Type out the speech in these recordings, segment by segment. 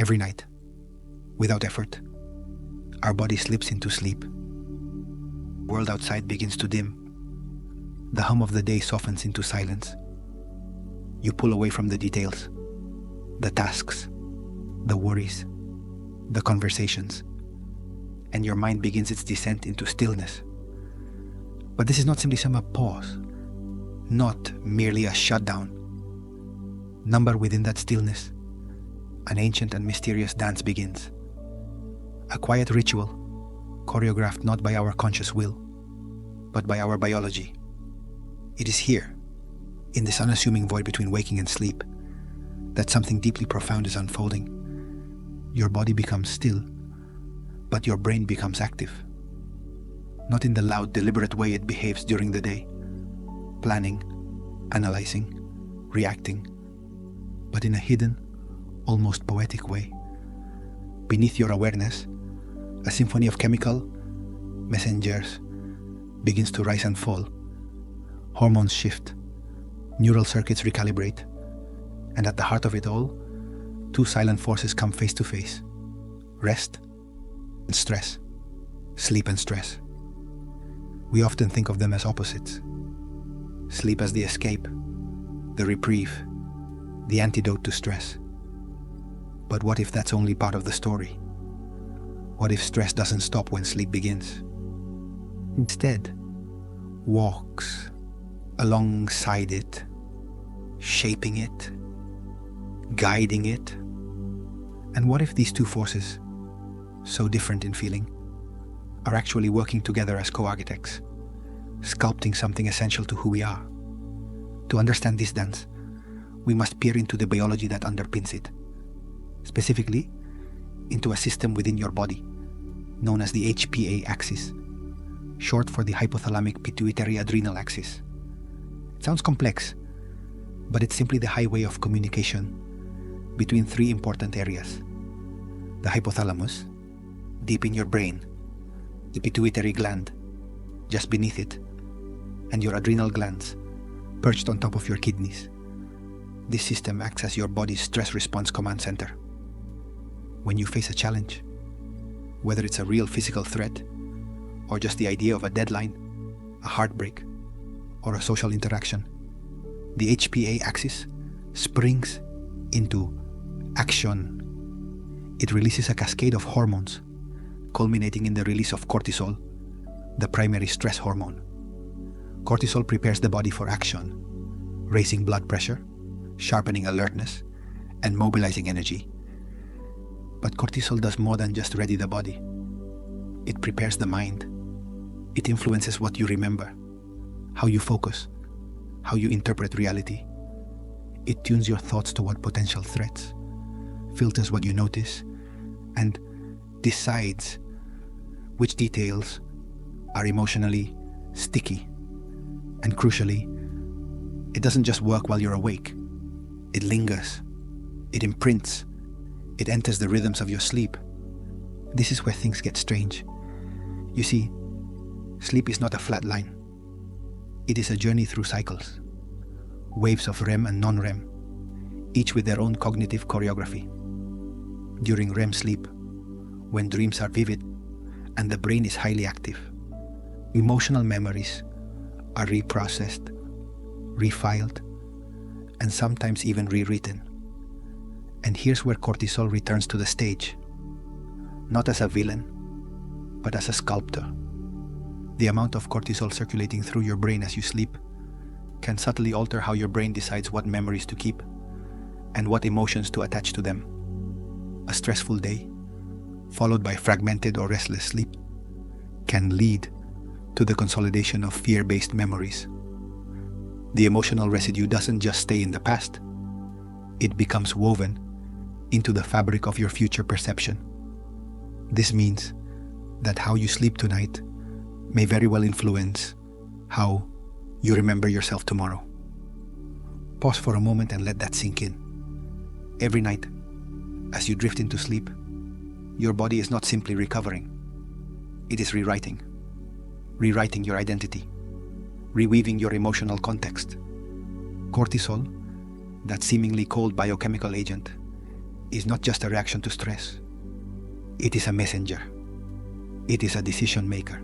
Every night, without effort, our body slips into sleep. The world outside begins to dim. The hum of the day softens into silence. You pull away from the details, the tasks, the worries, the conversations, and your mind begins its descent into stillness. But this is not simply some pause, not merely a shutdown. Numbered within that stillness, an ancient and mysterious dance begins. A quiet ritual, choreographed not by our conscious will, but by our biology. It is here, in this unassuming void between waking and sleep, that something deeply profound is unfolding. Your body becomes still, but your brain becomes active. Not in the loud, deliberate way it behaves during the day, planning, analyzing, reacting, but in a hidden, almost poetic way. Beneath your awareness, a symphony of chemical messengers begins to rise and fall. Hormones shift, neural circuits recalibrate, and at the heart of it all, two silent forces come face to face: rest and stress, sleep and stress. We often think of them as opposites. Sleep as the escape, the reprieve, the antidote to stress. But what if that's only part of the story? What if stress doesn't stop when sleep begins? Instead, walks alongside it, shaping it, guiding it. And what if these two forces, so different in feeling, are actually working together as co-architects, sculpting something essential to who we are? To understand this dance, we must peer into the biology that underpins it, specifically into a system within your body known as the HPA axis, short for the hypothalamic pituitary adrenal axis. It sounds complex, but it's simply the highway of communication between three important areas: the hypothalamus, deep in your brain, the pituitary gland, just beneath it, and your adrenal glands, perched on top of your kidneys. This system acts as your body's stress response command center. When you face a challenge, whether it's a real physical threat, or just the idea of a deadline, a heartbreak, or a social interaction, the HPA axis springs into action. It releases a cascade of hormones, culminating in the release of cortisol, the primary stress hormone. Cortisol prepares the body for action, raising blood pressure, sharpening alertness, and mobilizing energy. But cortisol does more than just ready the body. It prepares the mind. It influences what you remember, how you focus, how you interpret reality. It tunes your thoughts toward potential threats, filters what you notice, and decides which details are emotionally sticky. And crucially, it doesn't just work while you're awake. It lingers. It imprints. It enters the rhythms of your sleep. This is where things get strange. You see, sleep is not a flat line. It is a journey through cycles, waves of REM and non-REM, each with their own cognitive choreography. During REM sleep, when dreams are vivid and the brain is highly active, emotional memories are reprocessed, refiled, and sometimes even rewritten. And here's where cortisol returns to the stage, not as a villain, but as a sculptor. The amount of cortisol circulating through your brain as you sleep can subtly alter how your brain decides what memories to keep and what emotions to attach to them. A stressful day, followed by fragmented or restless sleep, can lead to the consolidation of fear-based memories. The emotional residue doesn't just stay in the past. It becomes woven into the fabric of your future perception. This means that how you sleep tonight may very well influence how you remember yourself tomorrow. Pause for a moment and let that sink in. Every night, as you drift into sleep, your body is not simply recovering. It is rewriting your identity, reweaving your emotional context. Cortisol, that seemingly cold biochemical agent, is not just a reaction to stress. It is a messenger. It is a decision maker.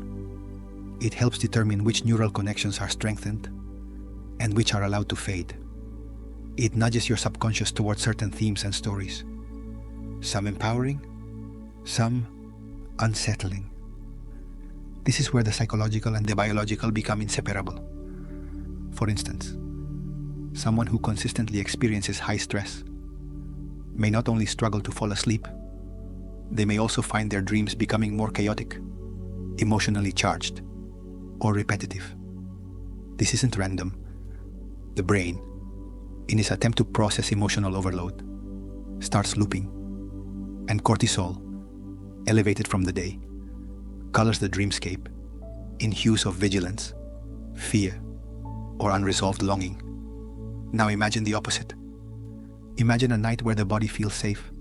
It helps determine which neural connections are strengthened and which are allowed to fade. It nudges your subconscious towards certain themes and stories, some empowering, some unsettling. This is where the psychological and the biological become inseparable. For instance, someone who consistently experiences high stress may not only struggle to fall asleep, they may also find their dreams becoming more chaotic, emotionally charged, or repetitive. This isn't random. The brain, in its attempt to process emotional overload, starts looping, and cortisol, elevated from the day, colors the dreamscape in hues of vigilance, fear, or unresolved longing. Now imagine the opposite. Imagine a night where the body feels safe,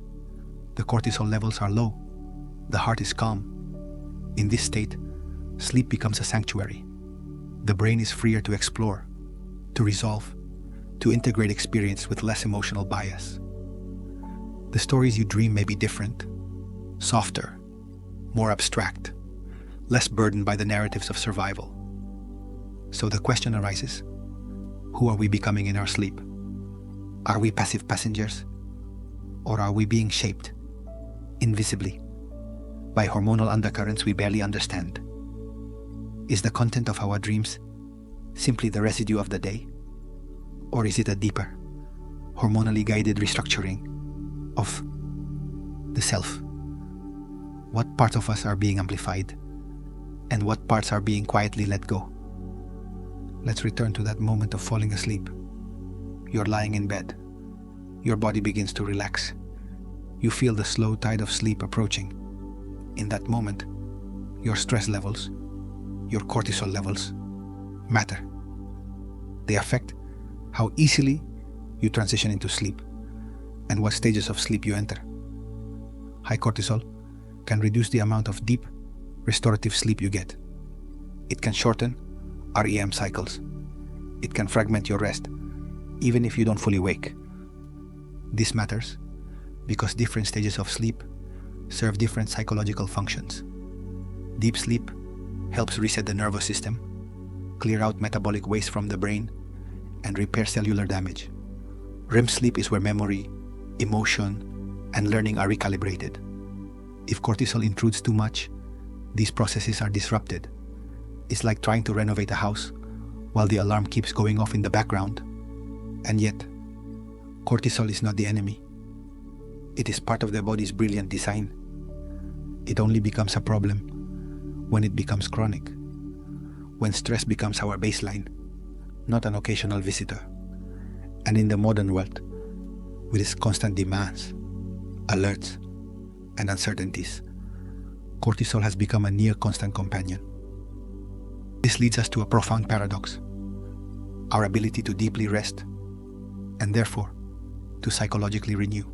the cortisol levels are low, the heart is calm. In this state, sleep becomes a sanctuary. The brain is freer to explore, to resolve, to integrate experience with less emotional bias. The stories you dream may be different, softer, more abstract, less burdened by the narratives of survival. So the question arises, who are we becoming in our sleep? Are we passive passengers? Or are we being shaped, invisibly, by hormonal undercurrents we barely understand? Is the content of our dreams simply the residue of the day? Or is it a deeper, hormonally guided restructuring of the self? What parts of us are being amplified, and what parts are being quietly let go? Let's return to that moment of falling asleep. You're lying in bed. Your body begins to relax. You feel the slow tide of sleep approaching. In that moment, your stress levels, your cortisol levels, matter. They affect how easily you transition into sleep and what stages of sleep you enter. High cortisol can reduce the amount of deep, restorative sleep you get. It can shorten REM cycles. It can fragment your rest, even if you don't fully wake. This matters because different stages of sleep serve different psychological functions. Deep sleep helps reset the nervous system, clear out metabolic waste from the brain, and repair cellular damage. REM sleep is where memory, emotion, and learning are recalibrated. If cortisol intrudes too much, these processes are disrupted. It's like trying to renovate a house while the alarm keeps going off in the background. And yet, cortisol is not the enemy. It is part of the body's brilliant design. It only becomes a problem when it becomes chronic, when stress becomes our baseline, not an occasional visitor. And in the modern world, with its constant demands, alerts, and uncertainties, cortisol has become a near constant companion. This leads us to a profound paradox. Our ability to deeply rest, and therefore to psychologically renew,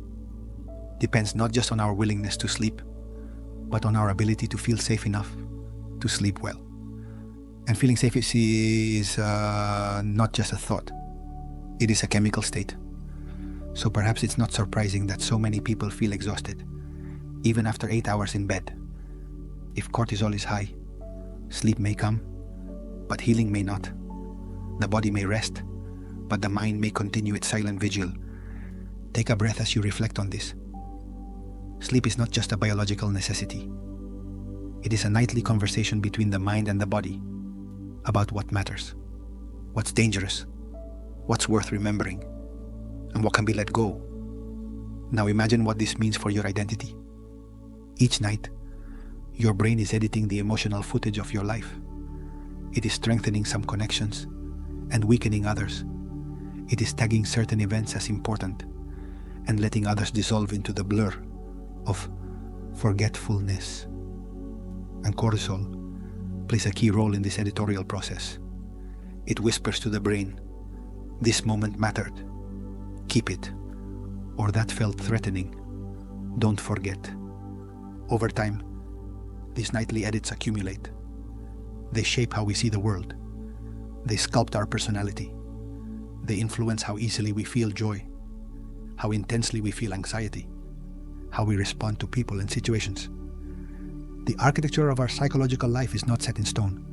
depends not just on our willingness to sleep, but on our ability to feel safe enough to sleep well. And feeling safe is not just a thought, it is a chemical state. So perhaps it's not surprising that so many people feel exhausted, even after 8 hours in bed. If cortisol is high, sleep may come, but healing may not. The body may rest, but the mind may continue its silent vigil. Take a breath as you reflect on this. Sleep is not just a biological necessity. It is a nightly conversation between the mind and the body about what matters, what's dangerous, what's worth remembering, and what can be let go. Now imagine what this means for your identity. Each night, your brain is editing the emotional footage of your life. It is strengthening some connections and weakening others. It is tagging certain events as important and letting others dissolve into the blur of forgetfulness. And cortisol plays a key role in this editorial process. It whispers to the brain, "This moment mattered. Keep it." Or "That felt threatening. Don't forget." Over time, these nightly edits accumulate. They shape how we see the world. They sculpt our personality. They influence how easily we feel joy, how intensely we feel anxiety, how we respond to people and situations. The architecture of our psychological life is not set in stone.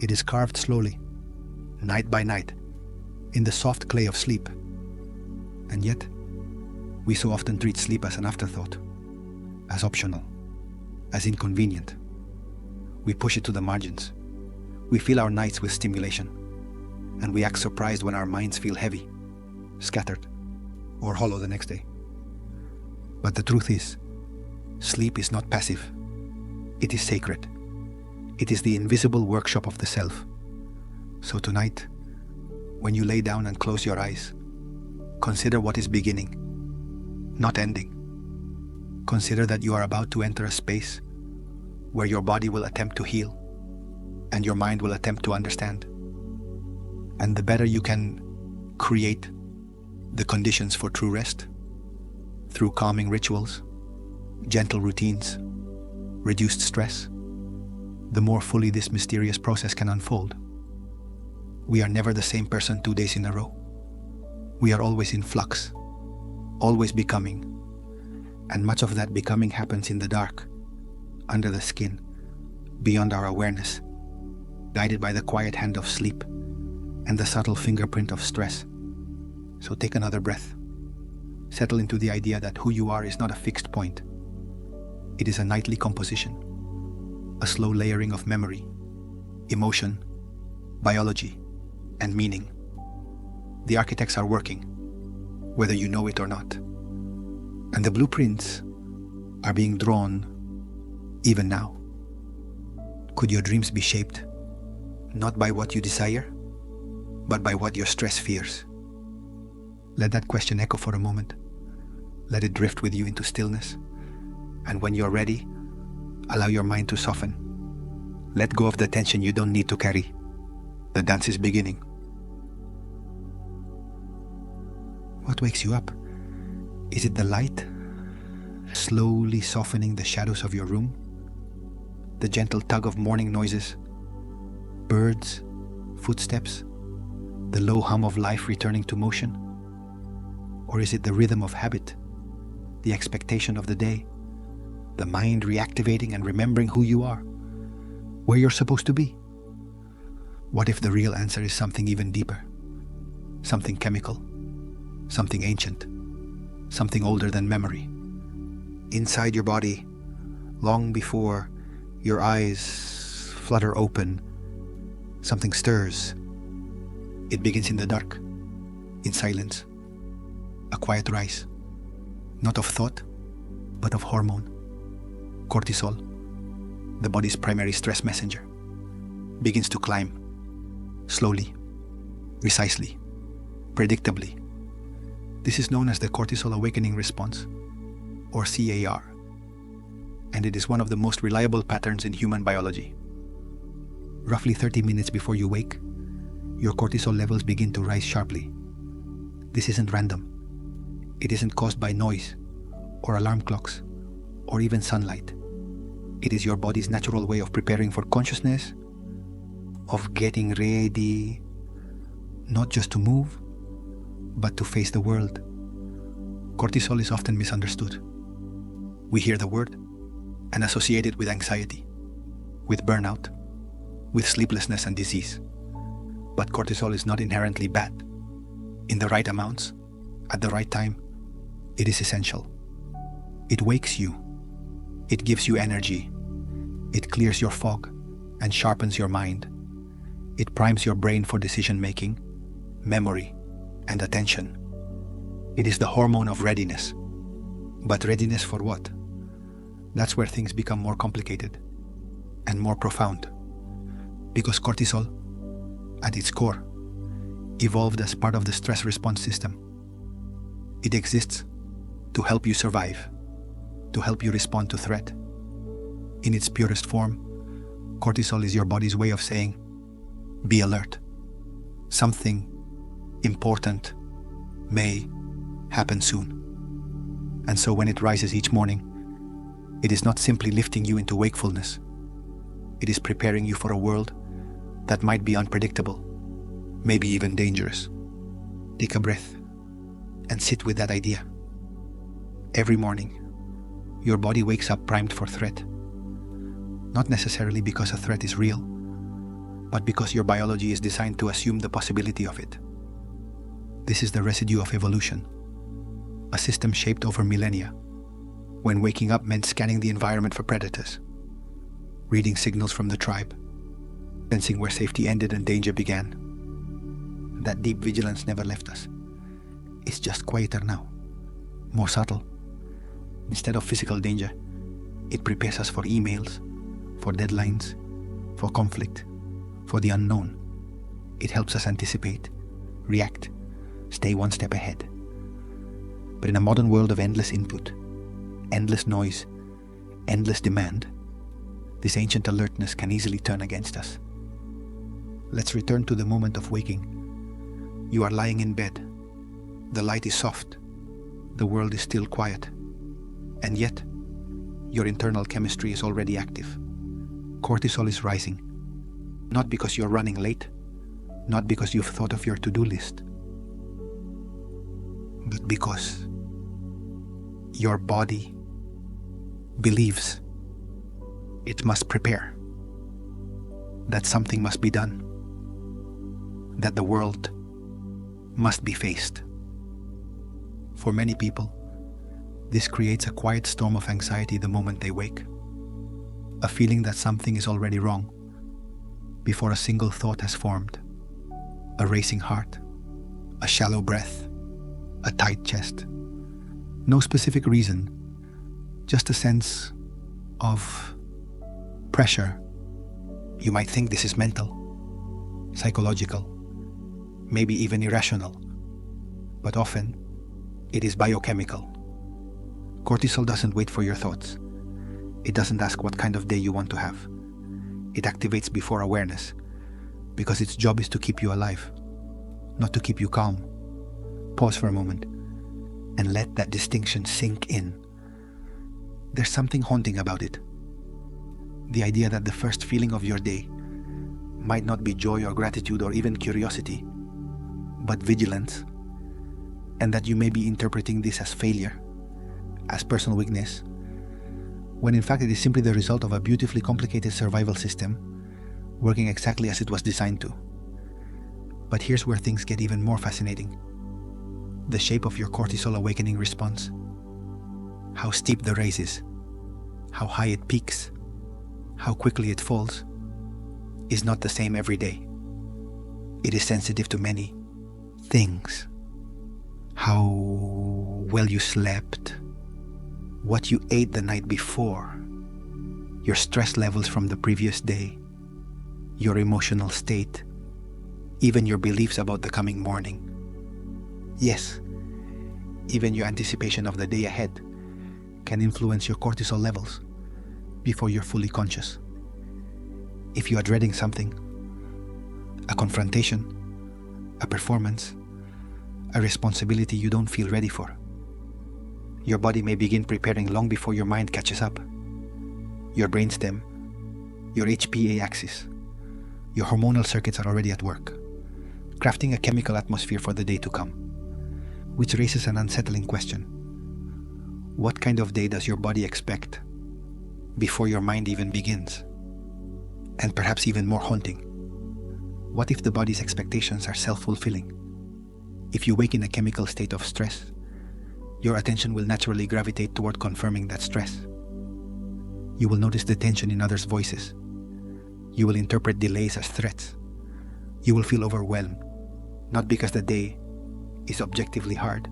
It is carved slowly, night by night, in the soft clay of sleep. And yet, we so often treat sleep as an afterthought, as optional, as inconvenient. We push it to the margins. We fill our nights with stimulation, and we act surprised when our minds feel heavy, scattered, or hollow the next day. But the truth is, sleep is not passive. It is sacred. It is the invisible workshop of the self. So tonight, when you lay down and close your eyes, consider what is beginning, not ending. Consider that you are about to enter a space where your body will attempt to heal and your mind will attempt to understand. And the better you can create the conditions for true rest, through calming rituals, gentle routines, reduced stress, the more fully this mysterious process can unfold. We are never the same person 2 days in a row. We are always in flux, always becoming, and much of that becoming happens in the dark, under the skin, beyond our awareness, guided by the quiet hand of sleep and the subtle fingerprint of stress. So take another breath. Settle into the idea that who you are is not a fixed point. It is a nightly composition, a slow layering of memory, emotion, biology, and meaning. The architects are working, whether you know it or not. And the blueprints are being drawn even now. Could your dreams be shaped not by what you desire, but by what your stress fears? Let that question echo for a moment. Let it drift with you into stillness. And when you're ready, allow your mind to soften. Let go of the tension you don't need to carry. The dance is beginning. What wakes you up? Is it the light, slowly softening the shadows of your room? The gentle tug of morning noises, birds, footsteps, the low hum of life returning to motion? Or is it the rhythm of habit, the expectation of the day, the mind reactivating and remembering who you are, where you're supposed to be? What if the real answer is something even deeper, something chemical, something ancient, something older than memory? Inside your body, long before your eyes flutter open, something stirs. It begins in the dark, in silence. A quiet rise, not of thought, but of hormone. Cortisol, the body's primary stress messenger, begins to climb, slowly, precisely, predictably. This is known as the cortisol awakening response, or CAR, and it is one of the most reliable patterns in human biology. Roughly 30 minutes before you wake, your cortisol levels begin to rise sharply. This isn't random. It isn't caused by noise, or alarm clocks, or even sunlight. It is your body's natural way of preparing for consciousness, of getting ready, not just to move, but to face the world. Cortisol is often misunderstood. We hear the word and associate it with anxiety, with burnout, with sleeplessness and disease. But cortisol is not inherently bad. In the right amounts, at the right time, it is essential. It wakes you. It gives you energy. It clears your fog and sharpens your mind. It primes your brain for decision-making, memory, and attention. It is the hormone of readiness. But readiness for what? That's where things become more complicated and more profound. Because cortisol, at its core, evolved as part of the stress response system. It exists to help you survive, to help you respond to threat. In its purest form, cortisol is your body's way of saying, be alert. Something important may happen soon. And so when it rises each morning, it is not simply lifting you into wakefulness. It is preparing you for a world that might be unpredictable, maybe even dangerous. Take a breath and sit with that idea. Every morning, Your body wakes up primed for threat. Not necessarily because a threat is real, but because your biology is designed to assume the possibility of it. This is the residue of evolution, a system shaped over millennia, when waking up meant scanning the environment for predators, reading signals from the tribe, sensing where safety ended and danger began. That deep vigilance never left us. It's just quieter now, more subtle. Instead of physical danger, it prepares us for emails, for deadlines, for conflict, for the unknown. It helps us anticipate, react, stay one step ahead. But in a modern world of endless input, endless noise, endless demand, this ancient alertness can easily turn against us. Let's return to the moment of waking. You are lying in bed. The light is soft. The world is still quiet. And yet, your internal chemistry is already active. Cortisol is rising. Not because you're running late, not because you've thought of your to-do list, but because your body believes it must prepare, that something must be done, that the world must be faced. For many people, this creates a quiet storm of anxiety the moment they wake, a feeling that something is already wrong before a single thought has formed, a racing heart, a shallow breath, a tight chest. No specific reason, just a sense of pressure. You might think this is mental, psychological, maybe even irrational, but often it is biochemical. Cortisol doesn't wait for your thoughts. It doesn't ask what kind of day you want to have. It activates before awareness, because its job is to keep you alive, not to keep you calm. Pause for a moment and let that distinction sink in. There's something haunting about it. The idea that the first feeling of your day might not be joy or gratitude or even curiosity, but vigilance, and that you may be interpreting this as failure, as personal weakness, when in fact it is simply the result of a beautifully complicated survival system working exactly as it was designed to. But here's where things get even more fascinating. The shape of your cortisol awakening response, how steep the rise is, how high it peaks, how quickly it falls, is not the same every day. It is sensitive to many things. How well you slept, what you ate the night before, your stress levels from the previous day, your emotional state, even your beliefs about the coming morning. Yes, even your anticipation of the day ahead can influence your cortisol levels before you're fully conscious. If you are dreading something, a confrontation, a performance, a responsibility you don't feel ready for, your body may begin preparing long before your mind catches up. Your brainstem, your HPA axis, your hormonal circuits are already at work, crafting a chemical atmosphere for the day to come, which raises an unsettling question. What kind of day does your body expect before your mind even begins? And perhaps even more haunting, what if the body's expectations are self-fulfilling? If you wake in a chemical state of stress, your attention will naturally gravitate toward confirming that stress. You will notice the tension in others' voices. You will interpret delays as threats. You will feel overwhelmed, not because the day is objectively hard,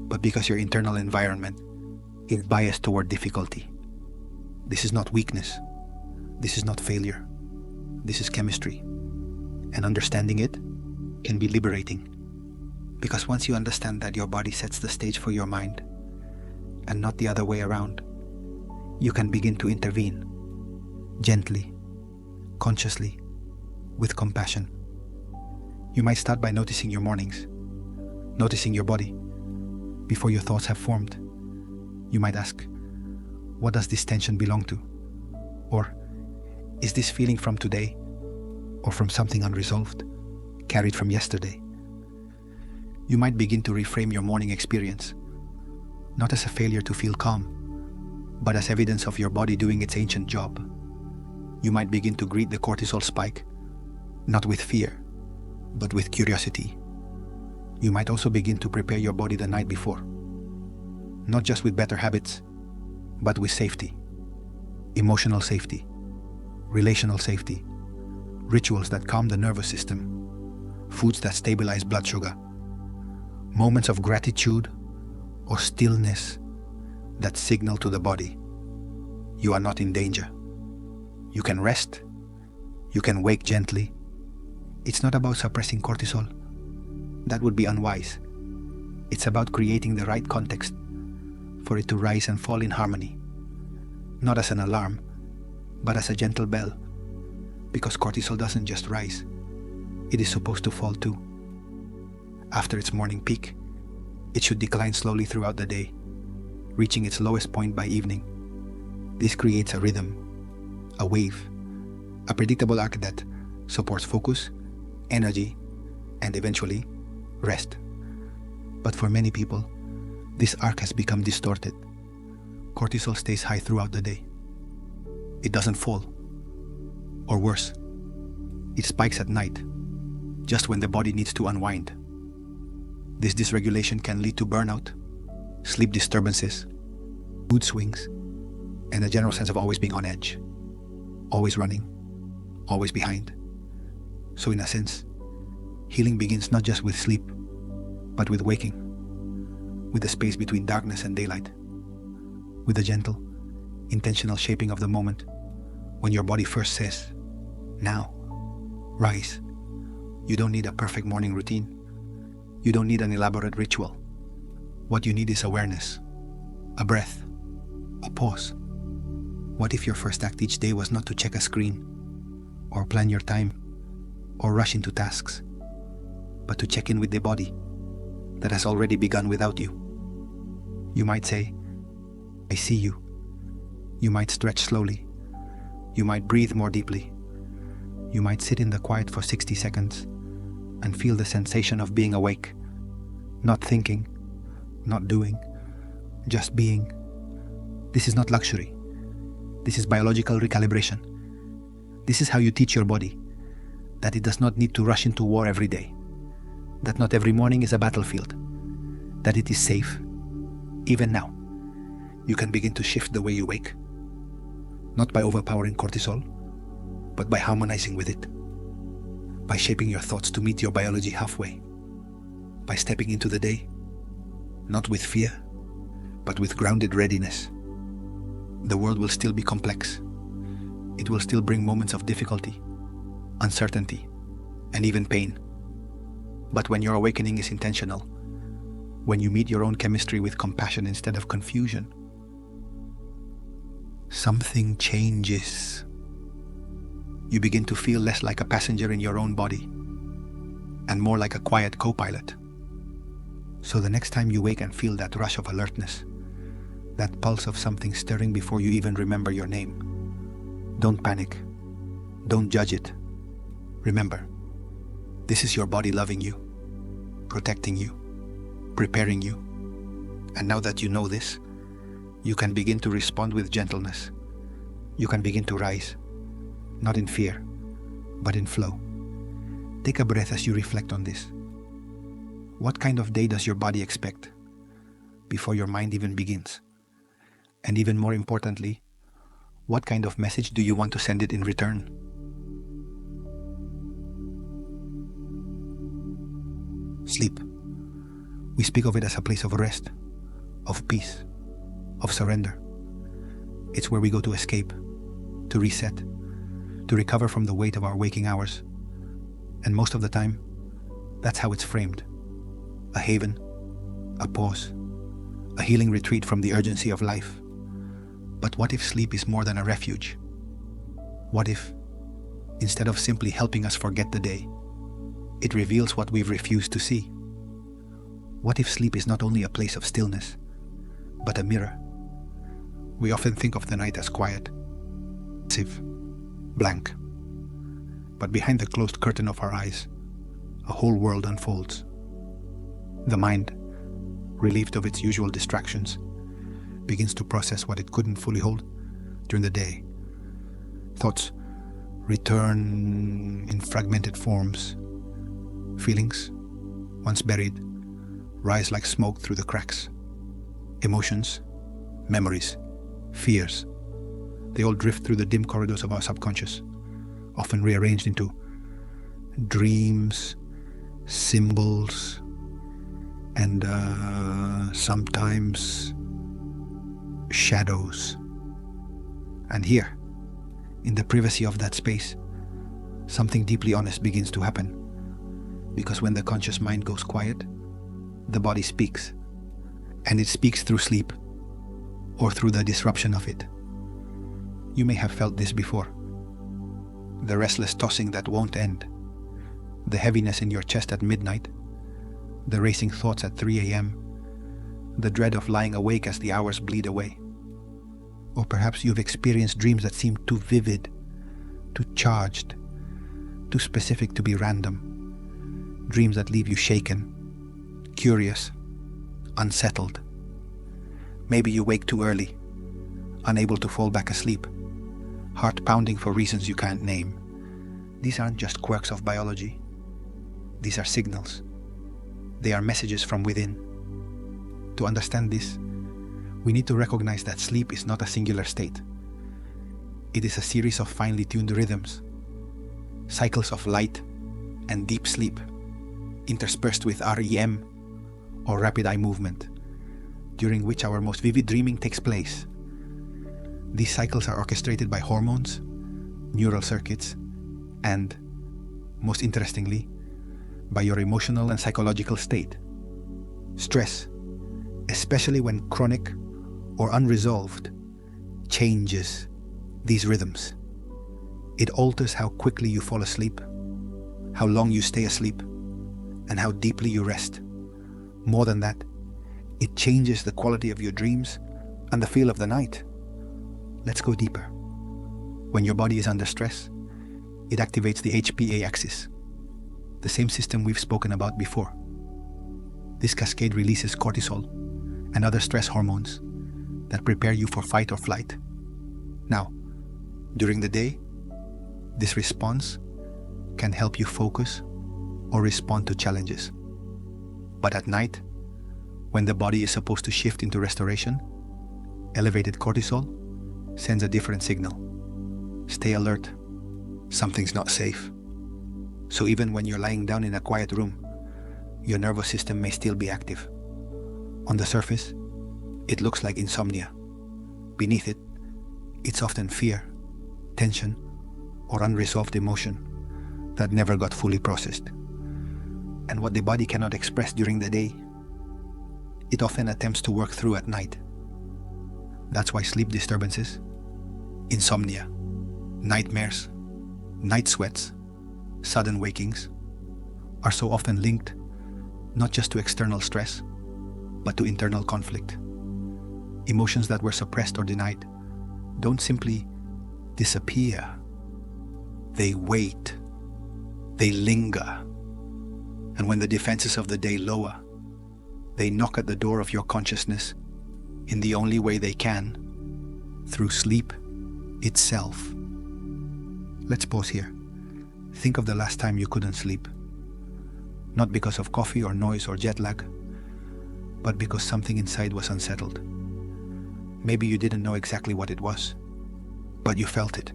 but because your internal environment is biased toward difficulty. This is not weakness. This is not failure. This is chemistry. And understanding it can be liberating. Because once you understand that your body sets the stage for your mind, and not the other way around, you can begin to intervene, gently, consciously, with compassion. You might start by noticing your mornings, noticing your body, before your thoughts have formed. You might ask, what does this tension belong to? Or, is this feeling from today, or from something unresolved, carried from yesterday? You might begin to reframe your morning experience, not as a failure to feel calm, but as evidence of your body doing its ancient job. You might begin to greet the cortisol spike, not with fear, but with curiosity. You might also begin to prepare your body the night before, not just with better habits, but with safety, emotional safety, relational safety, rituals that calm the nervous system, foods that stabilize blood sugar, moments of gratitude or stillness that signal to the body, you are not in danger. You can rest, you can wake gently. It's not about suppressing cortisol. That would be unwise. It's about creating the right context for it to rise and fall in harmony, not as an alarm, but as a gentle bell, because cortisol doesn't just rise, it is supposed to fall too. After its morning peak, it should decline slowly throughout the day, reaching its lowest point by evening. This creates a rhythm, a wave, a predictable arc that supports focus, energy, and eventually rest. But for many people, this arc has become distorted. Cortisol stays high throughout the day. It doesn't fall. Or worse, it spikes at night, just when the body needs to unwind. This dysregulation can lead to burnout, sleep disturbances, mood swings, and a general sense of always being on edge, always running, always behind. So in a sense, healing begins not just with sleep, but with waking, with the space between darkness and daylight, with the gentle, intentional shaping of the moment when your body first says, now, rise. You don't need a perfect morning routine. You don't need an elaborate ritual. What you need is awareness, a breath, a pause. What if your first act each day was not to check a screen, or plan your time, or rush into tasks, but to check in with the body that has already begun without you? You might say, I see you. You might stretch slowly. You might breathe more deeply. You might sit in the quiet for 60 seconds and feel the sensation of being awake, not thinking, not doing, just being. This is not luxury. This is biological recalibration. This is how you teach your body that it does not need to rush into war every day, that not every morning is a battlefield, that it is safe. Even now, you can begin to shift the way you wake, not by overpowering cortisol, but by harmonizing with it, by shaping your thoughts to meet your biology halfway, by stepping into the day, not with fear, but with grounded readiness. The world will still be complex. It will still bring moments of difficulty, uncertainty, and even pain. But when your awakening is intentional, when you meet your own chemistry with compassion instead of confusion, something changes. You begin to feel less like a passenger in your own body and more like a quiet co-pilot. So the next time you wake and feel that rush of alertness, that pulse of something stirring before you even remember your name, don't panic. Don't judge it. Remember, this is your body loving you, protecting you, preparing you. And now that you know this, you can begin to respond with gentleness. You can begin to rise, not in fear, but in flow. Take a breath as you reflect on this. What kind of day does your body expect before your mind even begins? And even more importantly, what kind of message do you want to send it in return? Sleep. We speak of it as a place of rest, of peace, of surrender. It's where we go to escape, to reset, to recover from the weight of our waking hours. And most of the time, that's how it's framed. A haven, a pause, a healing retreat from the urgency of life. But what if sleep is more than a refuge? What if, instead of simply helping us forget the day, it reveals what we've refused to see? What if sleep is not only a place of stillness, but a mirror? We often think of the night as quiet, passive, blank. But behind the closed curtain of our eyes, a whole world unfolds. The mind, relieved of its usual distractions, begins to process what it couldn't fully hold during the day. Thoughts return in fragmented forms. Feelings, once buried, rise like smoke through the cracks. Emotions, memories, fears, they all drift through the dim corridors of our subconscious, often rearranged into dreams, symbols, and sometimes shadows. And here, in the privacy of that space, something deeply honest begins to happen. Because when the conscious mind goes quiet, the body speaks. And it speaks through sleep, or through the disruption of it. You may have felt this before. The restless tossing that won't end, the heaviness in your chest at midnight, the racing thoughts at 3 a.m., the dread of lying awake as the hours bleed away. Or perhaps you've experienced dreams that seem too vivid, too charged, too specific to be random. Dreams that leave you shaken, curious, unsettled. Maybe you wake too early, unable to fall back asleep, heart pounding for reasons you can't name. These aren't just quirks of biology. These are signals. They are messages from within. To understand this, we need to recognize that sleep is not a singular state. It is a series of finely tuned rhythms, cycles of light and deep sleep, interspersed with REM, or rapid eye movement, during which our most vivid dreaming takes place. These cycles are orchestrated by hormones, neural circuits, and, most interestingly, by your emotional and psychological state. Stress, especially when chronic or unresolved, changes these rhythms. It alters how quickly you fall asleep, how long you stay asleep, and how deeply you rest. More than that, it changes the quality of your dreams and the feel of the night. Let's go deeper. When your body is under stress, it activates the HPA axis, the same system we've spoken about before. This cascade releases cortisol and other stress hormones that prepare you for fight or flight. Now, during the day, this response can help you focus or respond to challenges. But at night, when the body is supposed to shift into restoration, elevated cortisol sends a different signal. Stay alert. Something's not safe. So even when you're lying down in a quiet room, your nervous system may still be active. On the surface, it looks like insomnia. Beneath it, it's often fear, tension, or unresolved emotion that never got fully processed. And what the body cannot express during the day, it often attempts to work through at night. That's why sleep disturbances, insomnia, nightmares, night sweats, sudden wakings are so often linked not just to external stress, but to internal conflict. Emotions that were suppressed or denied don't simply disappear. They wait. They linger. And when the defenses of the day lower, they knock at the door of your consciousness in the only way they can, through sleep itself. Let's pause here. Think of the last time you couldn't sleep. Not because of coffee or noise or jet lag, but because something inside was unsettled. Maybe you didn't know exactly what it was, but you felt it.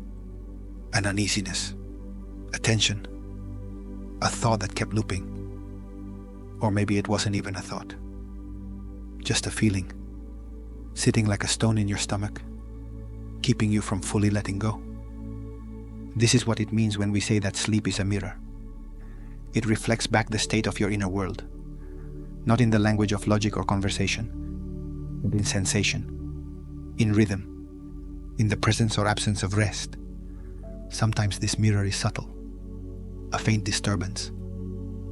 An uneasiness, a tension, a thought that kept looping. Or maybe it wasn't even a thought. Just a feeling, sitting like a stone in your stomach, keeping you from fully letting go. This is what it means when we say that sleep is a mirror. It reflects back the state of your inner world, not in the language of logic or conversation, but in sensation, in rhythm, in the presence or absence of rest. Sometimes this mirror is subtle, a faint disturbance,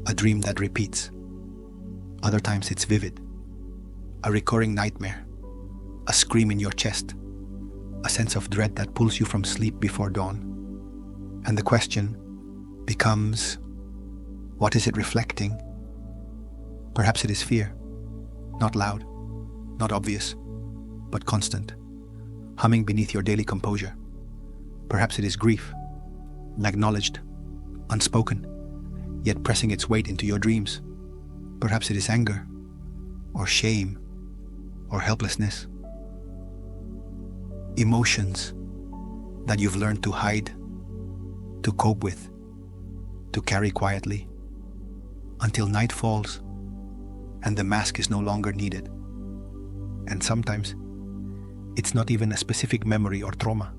a dream that repeats. Other times it's vivid, a recurring nightmare, a scream in your chest, a sense of dread that pulls you from sleep before dawn. And the question becomes, what is it reflecting? Perhaps it is fear, not loud, not obvious, but constant, humming beneath your daily composure. Perhaps it is grief, unacknowledged, unspoken, yet pressing its weight into your dreams. Perhaps it is anger, or shame, or helplessness. Emotions that you've learned to hide, to cope with, to carry quietly, until night falls and the mask is no longer needed. And sometimes it's not even a specific memory or trauma.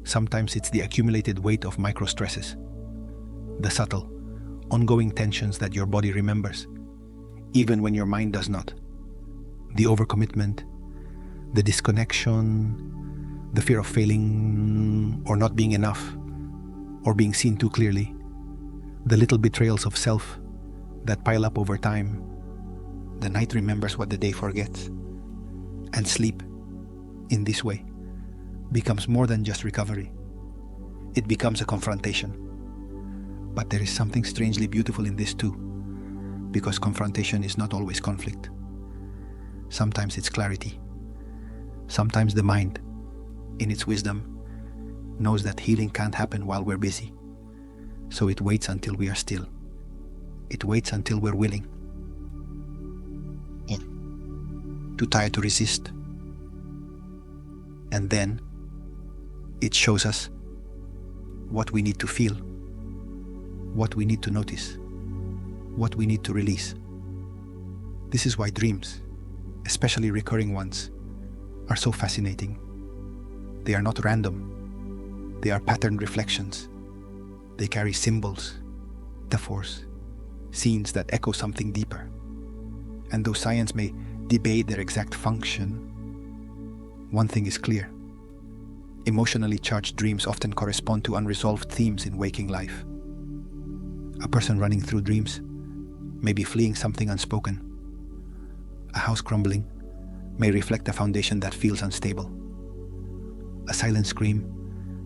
Sometimes it's the accumulated weight of micro-stresses, the subtle, ongoing tensions that your body remembers, even when your mind does not. The overcommitment, the disconnection, the fear of failing or not being enough, or being seen too clearly, the little betrayals of self that pile up over time. The night remembers what the day forgets, and sleep, in this way, becomes more than just recovery. It becomes a confrontation. But there is something strangely beautiful in this too, because confrontation is not always conflict. Sometimes it's clarity. Sometimes the mind, in its wisdom, knows that healing can't happen while we're busy. So it waits until we are still. It waits until we're willing. Too tired to resist. And then it shows us what we need to feel, what we need to notice, what we need to release. This is why dreams, especially recurring ones, are so fascinating. They are not random. They are patterned reflections. They carry symbols, metaphors, scenes that echo something deeper. And though science may debate their exact function, one thing is clear. Emotionally charged dreams often correspond to unresolved themes in waking life. A person running through dreams may be fleeing something unspoken. A house crumbling may reflect a foundation that feels unstable. A silent scream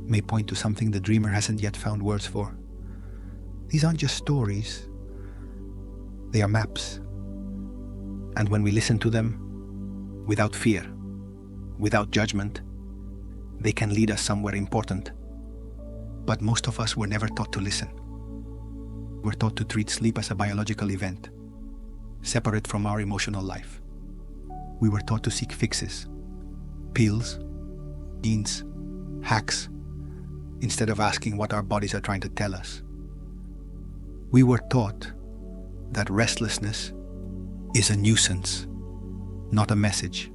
may point to something the dreamer hasn't yet found words for. These aren't just stories. They are maps. And when we listen to them without fear, without judgment, they can lead us somewhere important. But most of us were never taught to listen. We're taught to treat sleep as a biological event, separate from our emotional life. We were taught to seek fixes, pills, genes, hacks, instead of asking what our bodies are trying to tell us. We were taught that restlessness is a nuisance, not a message.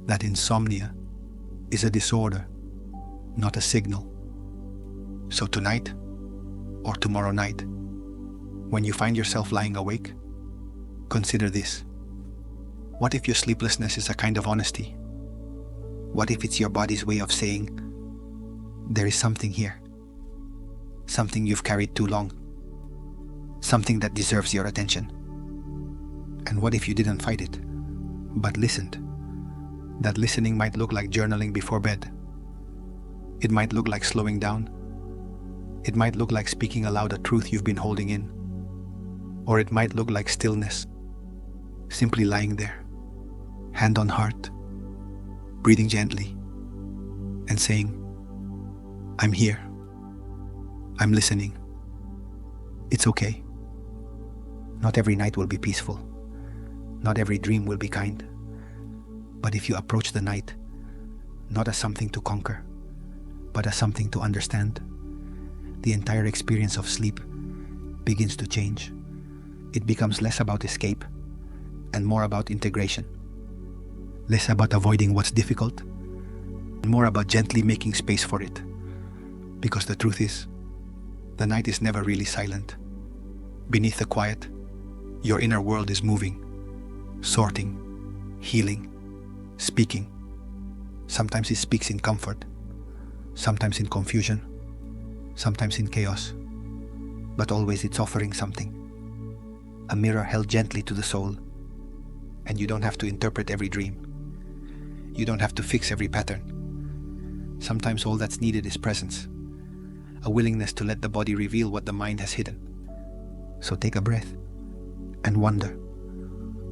That insomnia is a disorder, not a signal. So tonight, or tomorrow night, when you find yourself lying awake, consider this. What if your sleeplessness is a kind of honesty? What if it's your body's way of saying, there is something here, something you've carried too long, something that deserves your attention? And what if you didn't fight it, but listened? That listening might look like journaling before bed. It might look like slowing down. It might look like speaking aloud a truth you've been holding in. Or it might look like stillness, simply lying there, hand on heart, breathing gently, and saying, I'm here. I'm listening. It's okay. Not every night will be peaceful. Not every dream will be kind. But if you approach the night, not as something to conquer, but as something to understand, the entire experience of sleep begins to change. It becomes less about escape and more about integration. Less about avoiding what's difficult, and more about gently making space for it. Because the truth is, the night is never really silent. Beneath the quiet, your inner world is moving, sorting, healing, speaking. Sometimes it speaks in comfort, sometimes in confusion, sometimes in chaos, but always it's offering something. A mirror held gently to the soul, and you don't have to interpret every dream. You don't have to fix every pattern. Sometimes all that's needed is presence, a willingness to let the body reveal what the mind has hidden. So take a breath and wonder,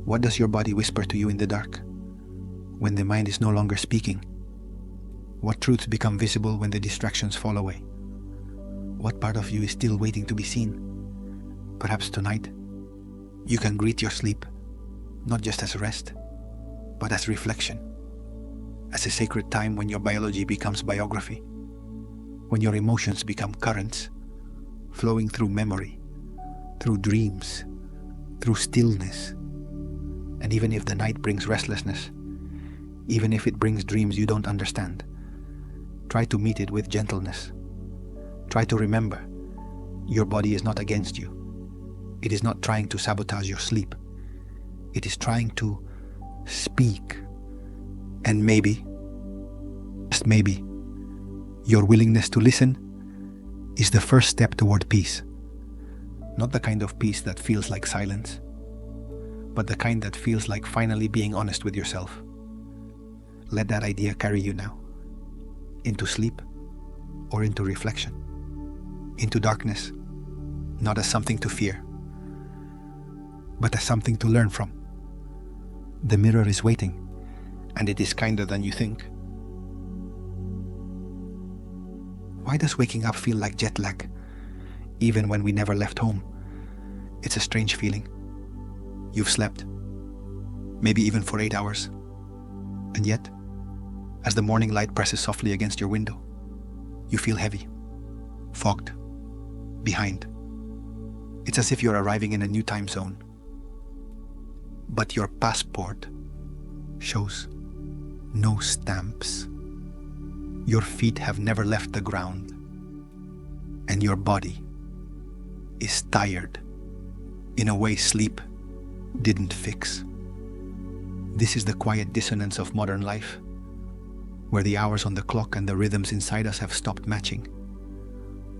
what does your body whisper to you in the dark? when the mind is no longer speaking? What truths become visible when the distractions fall away? What part of you is still waiting to be seen? Perhaps tonight, you can greet your sleep, not just as rest, but as reflection, as a sacred time when your biology becomes biography, when your emotions become currents, flowing through memory, through dreams, through stillness. And even if the night brings restlessness, even if it brings dreams you don't understand, try to meet it with gentleness. Try to remember, your body is not against you. It is not trying to sabotage your sleep. It is trying to speak. And maybe, just maybe, your willingness to listen is the first step toward peace. Not the kind of peace that feels like silence, but the kind that feels like finally being honest with yourself. Let that idea carry you now, into sleep or into reflection, into darkness, not as something to fear, but as something to learn from. The mirror is waiting, and it is kinder than you think. Why does waking up feel like jet lag, even when we never left home? It's a strange feeling. You've slept, maybe even for 8 hours, and yet, as the morning light presses softly against your window, you feel heavy, fogged, behind. It's as if you're arriving in a new time zone. But your passport shows no stamps. Your feet have never left the ground, and your body is tired in a way sleep didn't fix. This is the quiet dissonance of modern life, where the hours on the clock and the rhythms inside us have stopped matching,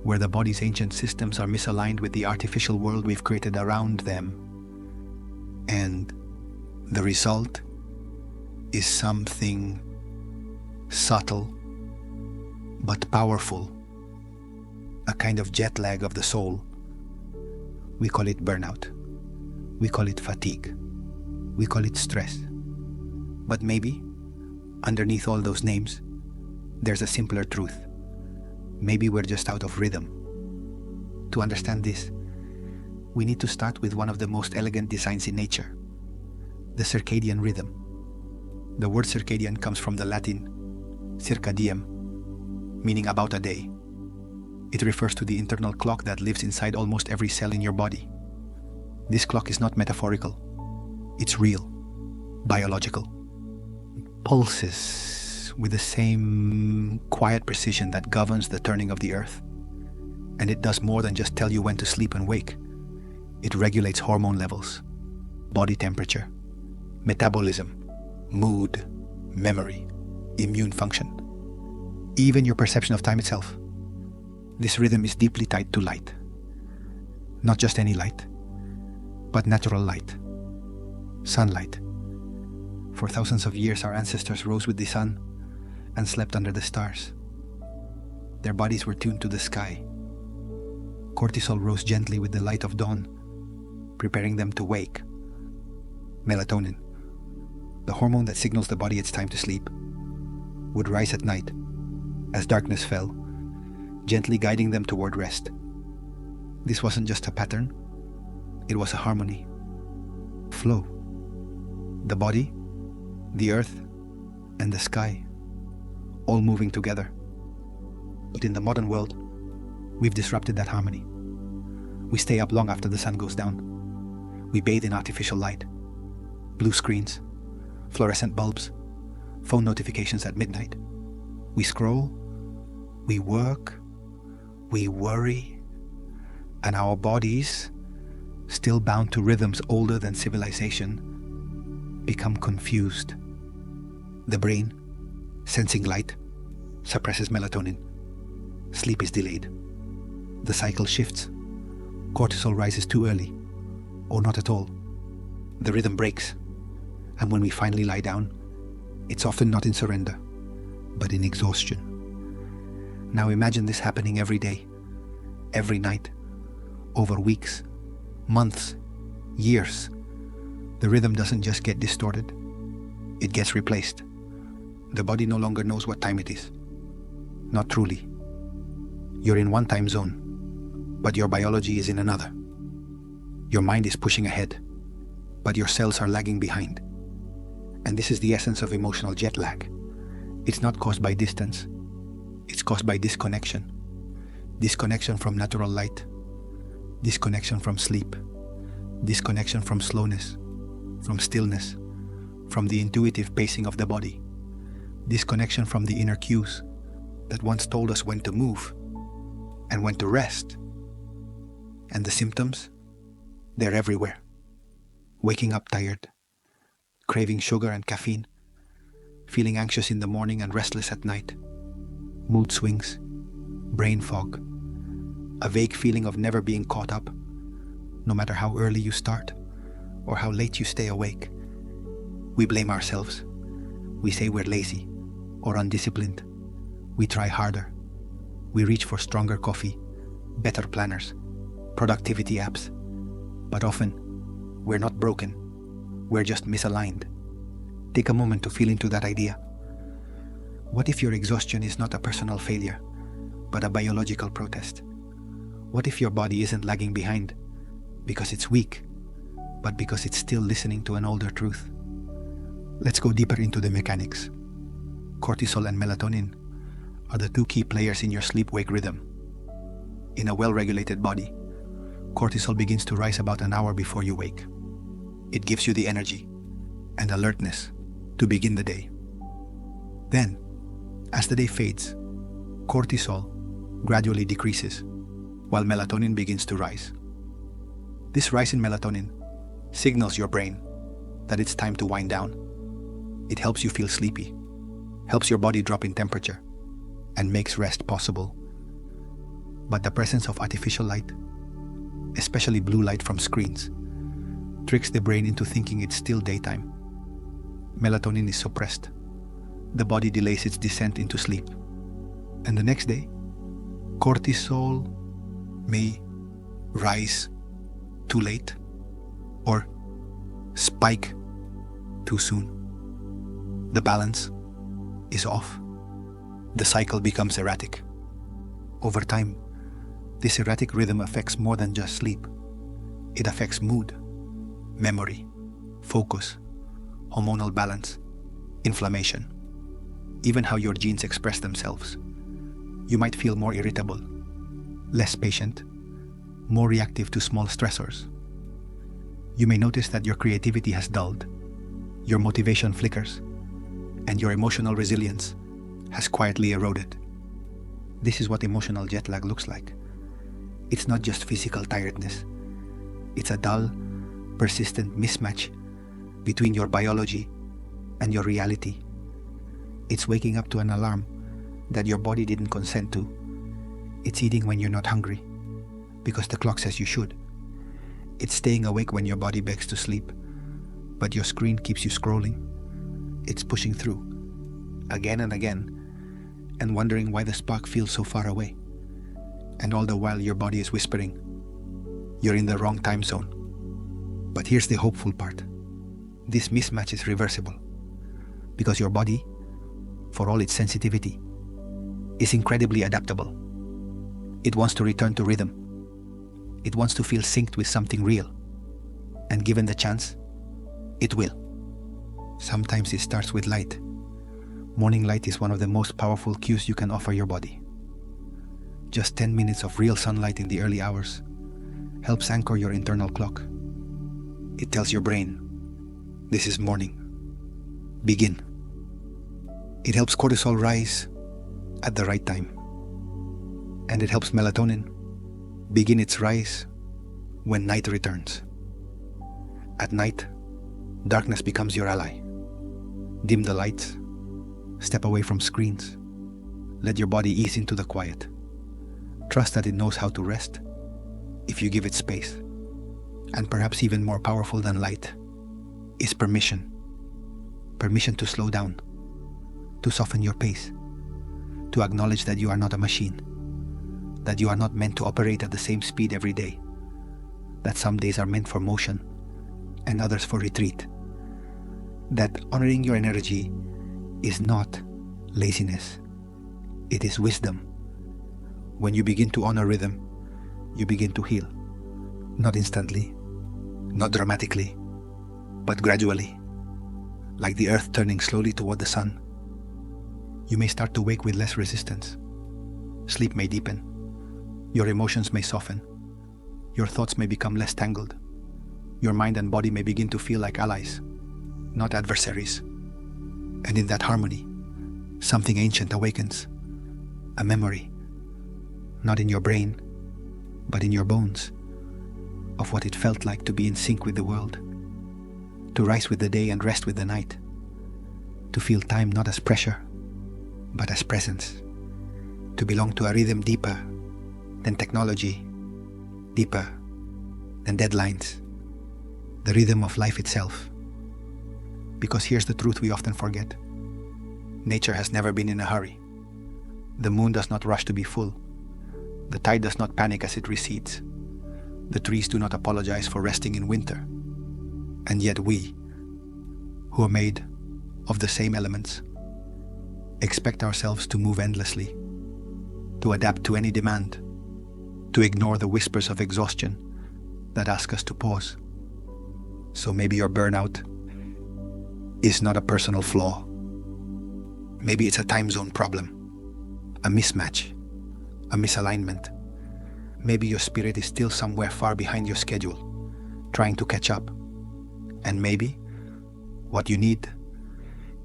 where the body's ancient systems are misaligned with the artificial world we've created around them. And the result is something subtle but powerful, a kind of jet lag of the soul. We call it burnout. We call it fatigue. We call it stress. But maybe, underneath all those names, there's a simpler truth. Maybe we're just out of rhythm. To understand this, we need to start with one of the most elegant designs in nature, the circadian rhythm. The word circadian comes from the Latin circadium, meaning about a day. It refers to the internal clock that lives inside almost every cell in your body. This clock is not metaphorical. It's real, biological. It pulses with the same quiet precision that governs the turning of the earth. And it does more than just tell you when to sleep and wake. It regulates hormone levels, body temperature, metabolism, mood, memory, immune function, even your perception of time itself. This rhythm is deeply tied to light. Not just any light, but natural light, sunlight. For thousands of years, our ancestors rose with the sun and slept under the stars. Their bodies were tuned to the sky. Cortisol rose gently with the light of dawn, preparing them to wake. Melatonin, the hormone that signals the body it's time to sleep, would rise at night as darkness fell, gently guiding them toward rest. This wasn't just a pattern, it was a harmony, flow. The body, the earth, and the sky, all moving together. But in the modern world, we've disrupted that harmony. We stay up long after the sun goes down. We bathe in artificial light, blue screens, fluorescent bulbs, phone notifications at midnight. We scroll, we work, we worry, and our bodies, still bound to rhythms older than civilization, become confused. The brain, sensing light, suppresses melatonin. Sleep is delayed. The cycle shifts. Cortisol rises too early, or not at all. The rhythm breaks, and when we finally lie down, it's often not in surrender, but in exhaustion. Now imagine this happening every day, every night, over weeks, months, years. The rhythm doesn't just get distorted, It gets replaced. The body no longer knows what time it is. Not truly. You're in one time zone, but your biology is in another. Your mind is pushing ahead, but your cells are lagging behind. And this is the essence of emotional jet lag. It's not caused by distance. It's caused by disconnection. Disconnection from natural light. Disconnection from sleep. Disconnection from slowness, from stillness, from the intuitive pacing of the body. Disconnection from the inner cues that once told us when to move and when to rest. And the symptoms? They're everywhere. Waking up tired, craving sugar and caffeine, feeling anxious in the morning and restless at night, mood swings, brain fog, a vague feeling of never being caught up, no matter how early you start or how late you stay awake. We blame ourselves. We say we're lazy or undisciplined. We try harder. We reach for stronger coffee, better planners, productivity apps. But often, we're not broken. We're just misaligned. Take a moment to feel into that idea. What if your exhaustion is not a personal failure, but a biological protest? What if your body isn't lagging behind because it's weak, but because it's still listening to an older truth? Let's go deeper into the mechanics. Cortisol and melatonin are the two key players in your sleep-wake rhythm. In a well-regulated body, cortisol begins to rise about an hour before you wake. It gives you the energy and alertness to begin the day. Then, as the day fades, cortisol gradually decreases while melatonin begins to rise. This rise in melatonin signals your brain that it's time to wind down. It helps you feel sleepy, helps your body drop in temperature, and makes rest possible. But the presence of artificial light, especially blue light from screens, tricks the brain into thinking it's still daytime. Melatonin is suppressed. The body delays its descent into sleep. And the next day, cortisol may rise too late or spike too soon. The balance is off. The cycle becomes erratic. Over time, this erratic rhythm affects more than just sleep. It affects mood, memory, focus, hormonal balance, inflammation, even how your genes express themselves. You might feel more irritable, less patient, more reactive to small stressors. You may notice that your creativity has dulled, your motivation flickers, and your emotional resilience has quietly eroded. This is what emotional jet lag looks like. It's not just physical tiredness. It's a dull, persistent mismatch between your biology and your reality. It's waking up to an alarm that your body didn't consent to. It's eating when you're not hungry because the clock says you should. It's staying awake when your body begs to sleep, but your screen keeps you scrolling. It's pushing through again and again and wondering why the spark feels so far away. And all the while your body is whispering, you're in the wrong time zone. But here's the hopeful part. This mismatch is reversible because your body, for all its sensitivity, is incredibly adaptable. It wants to return to rhythm. It wants to feel synced with something real. And given the chance, it will. Sometimes it starts with light. Morning light is one of the most powerful cues you can offer your body. Just 10 minutes of real sunlight in the early hours helps anchor your internal clock. It tells your brain, this is morning. Begin. It helps cortisol rise at the right time. And it helps melatonin begin its rise when night returns. At night, darkness becomes your ally. Dim the lights, step away from screens, let your body ease into the quiet. Trust that it knows how to rest if you give it space. And perhaps even more powerful than light is permission. Permission to slow down, to soften your pace, to acknowledge that you are not a machine, that you are not meant to operate at the same speed every day, that some days are meant for motion and others for retreat, that honoring your energy is not laziness, it is wisdom. When you begin to honor rhythm, you begin to heal. Not instantly, not dramatically, but gradually, like the earth turning slowly toward the sun. You may start to wake with less resistance. Sleep may deepen. Your emotions may soften. Your thoughts may become less tangled. Your mind and body may begin to feel like allies, not adversaries. And in that harmony, something ancient awakens. A memory, not in your brain, but in your bones, of what it felt like to be in sync with the world, to rise with the day and rest with the night, to feel time not as pressure, but as presence, to belong to a rhythm deeper than technology, deeper than deadlines, the rhythm of life itself. Because here's the truth we often forget. Nature has never been in a hurry. The moon does not rush to be full. The tide does not panic as it recedes. The trees do not apologize for resting in winter. And yet we, who are made of the same elements, expect ourselves to move endlessly, to adapt to any demand, to ignore the whispers of exhaustion that ask us to pause. So maybe your burnout is not a personal flaw. Maybe it's a time zone problem, a mismatch, a misalignment. Maybe your spirit is still somewhere far behind your schedule, trying to catch up. And maybe what you need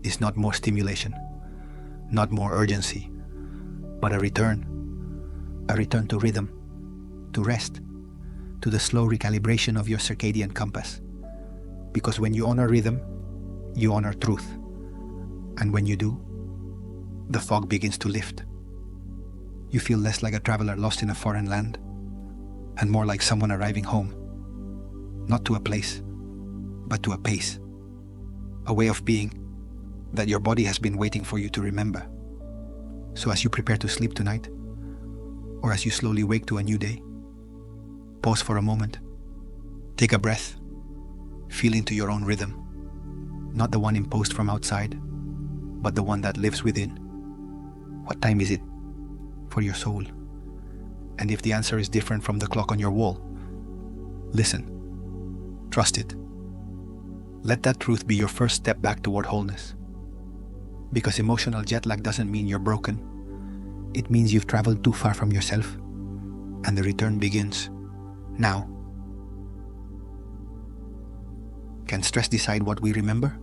is not more stimulation, not more urgency, but a return to rhythm, to rest, to the slow recalibration of your circadian compass. Because when you honor rhythm, you honor truth. And when you do, the fog begins to lift. You feel less like a traveler lost in a foreign land, and more like someone arriving home, not to a place, but to a pace, a way of being that your body has been waiting for you to remember. So as you prepare to sleep tonight, or as you slowly wake to a new day, pause for a moment, take a breath, feel into your own rhythm, not the one imposed from outside, but the one that lives within. What time is it for your soul? And if the answer is different from the clock on your wall, listen, trust it. Let that truth be your first step back toward wholeness. Because emotional jet lag doesn't mean you're broken. It means you've traveled too far from yourself, and the return begins now. Can stress decide what we remember?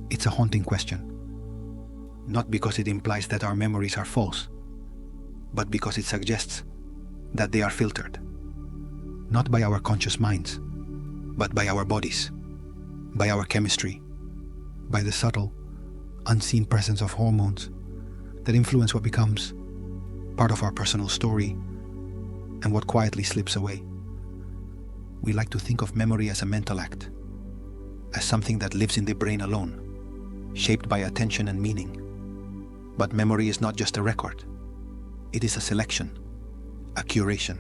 It's a haunting question. Not because it implies that our memories are false, but because it suggests that they are filtered. Not by our conscious minds, but by our bodies, by our chemistry, by the subtle, unseen presence of hormones that influence what becomes part of our personal story and what quietly slips away. We like to think of memory as a mental act, as something that lives in the brain alone, shaped by attention and meaning. But memory is not just a record. It is a selection, a curation.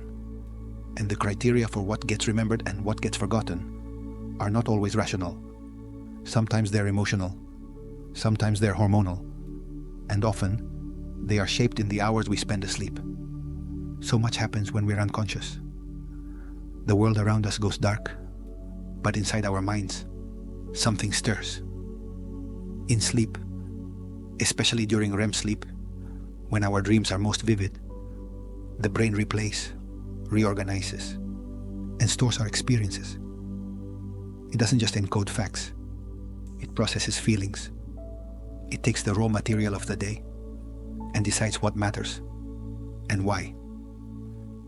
And the criteria for what gets remembered and what gets forgotten are not always rational. Sometimes they're emotional, sometimes they're hormonal, and often they are shaped in the hours we spend asleep. So much happens when we're unconscious. The world around us goes dark, but inside our minds, something stirs. In sleep, especially during REM sleep, when our dreams are most vivid, the brain replays, reorganizes, and stores our experiences. It doesn't just encode facts, it processes feelings. It takes the raw material of the day and decides what matters and why.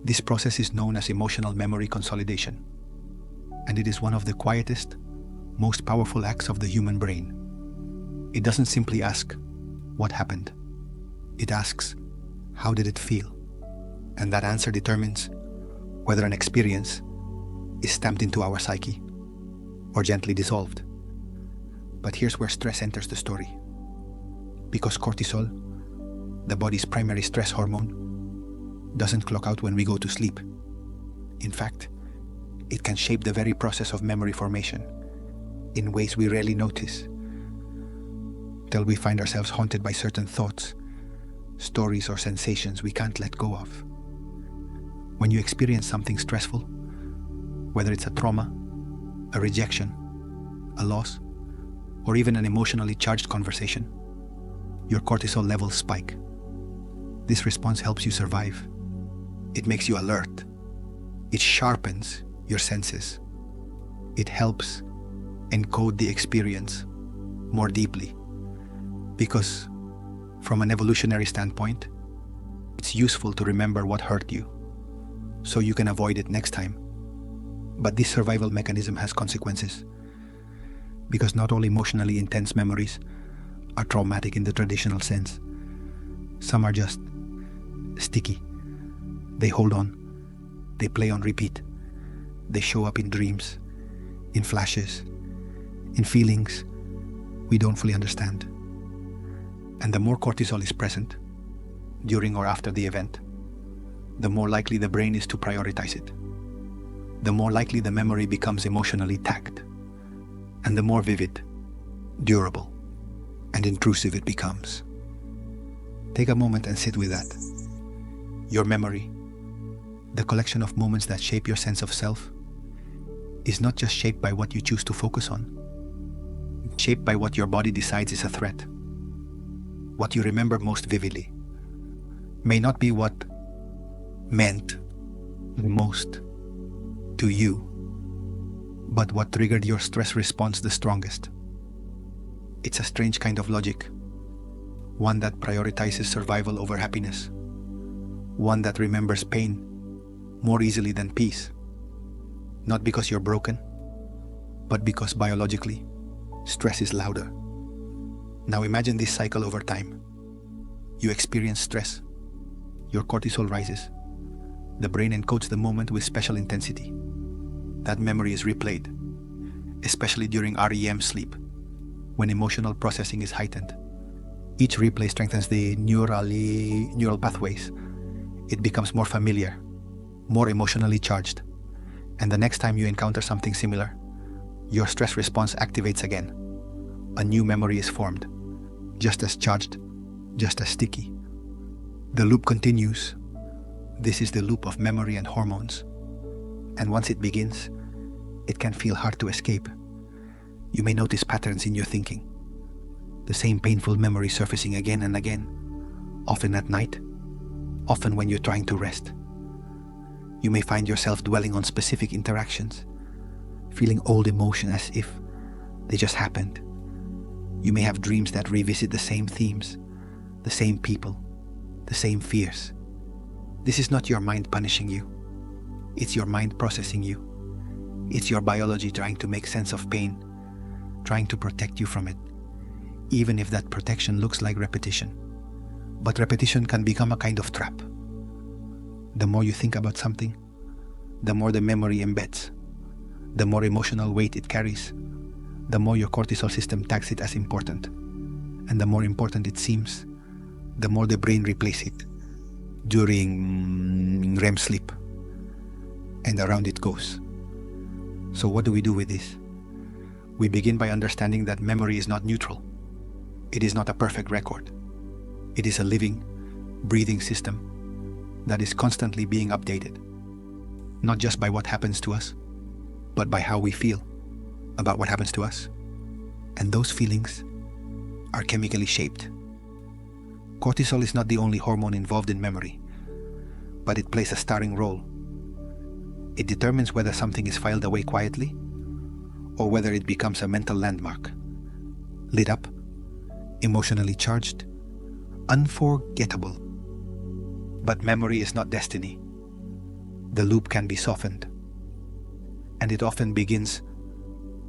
This process is known as emotional memory consolidation, and it is one of the quietest, most powerful acts of the human brain. It doesn't simply ask, what happened? It asks, how did it feel? And that answer determines whether an experience is stamped into our psyche or gently dissolved. But here's where stress enters the story. Because cortisol, the body's primary stress hormone, doesn't clock out when we go to sleep. In fact, it can shape the very process of memory formation in ways we rarely notice till we find ourselves haunted by certain thoughts, stories, or sensations we can't let go of. When you experience something stressful, whether it's a trauma, a rejection, a loss, or even an emotionally charged conversation, your cortisol levels spike. This response helps you survive. It makes you alert. It sharpens your senses. It helps encode the experience more deeply. Because from an evolutionary standpoint, it's useful to remember what hurt you, so you can avoid it next time. But this survival mechanism has consequences, because not all emotionally intense memories are traumatic in the traditional sense. Some are just sticky. They hold on. They play on repeat. They show up in dreams, in flashes, in feelings we don't fully understand. And the more cortisol is present, during or after the event, the more likely the brain is to prioritize it. The more likely the memory becomes emotionally tagged, and the more vivid, durable, and intrusive it becomes. Take a moment and sit with that. Your memory, the collection of moments that shape your sense of self, is not just shaped by what you choose to focus on. It's shaped by what your body decides is a threat. What you remember most vividly may not be what meant the most to you, but what triggered your stress response the strongest. It's a strange kind of logic, one that prioritizes survival over happiness, one that remembers pain more easily than peace, not because you're broken, but because biologically, stress is louder. Now imagine this cycle over time. You experience stress, your cortisol rises, the brain encodes the moment with special intensity. That memory is replayed, especially during REM sleep, when emotional processing is heightened. Each replay strengthens the neural pathways. It becomes more familiar, more emotionally charged, and the next time you encounter something similar, your stress response activates again. A new memory is formed, just as charged, just as sticky. The loop continues. This is the loop of memory and hormones. And once it begins, it can feel hard to escape. You may notice patterns in your thinking, the same painful memory surfacing again and again, often at night, often when you're trying to rest. You may find yourself dwelling on specific interactions, feeling old emotion as if they just happened. You may have dreams that revisit the same themes, the same people, the same fears. This is not your mind punishing you. It's your mind processing you. It's your biology trying to make sense of pain, trying to protect you from it, even if that protection looks like repetition. But repetition can become a kind of trap. The more you think about something, the more the memory embeds, the more emotional weight it carries, the more your cortisol system tags it as important. And the more important it seems, the more the brain replays it during REM sleep. And around it goes. So what do we do with this? We begin by understanding that memory is not neutral. It is not a perfect record. It is a living, breathing system that is constantly being updated, not just by what happens to us, but by how we feel about what happens to us. And those feelings are chemically shaped. Cortisol is not the only hormone involved in memory, but it plays a starring role. It determines whether something is filed away quietly or whether it becomes a mental landmark, lit up, emotionally charged, unforgettable. But memory is not destiny. The loop can be softened, and it often begins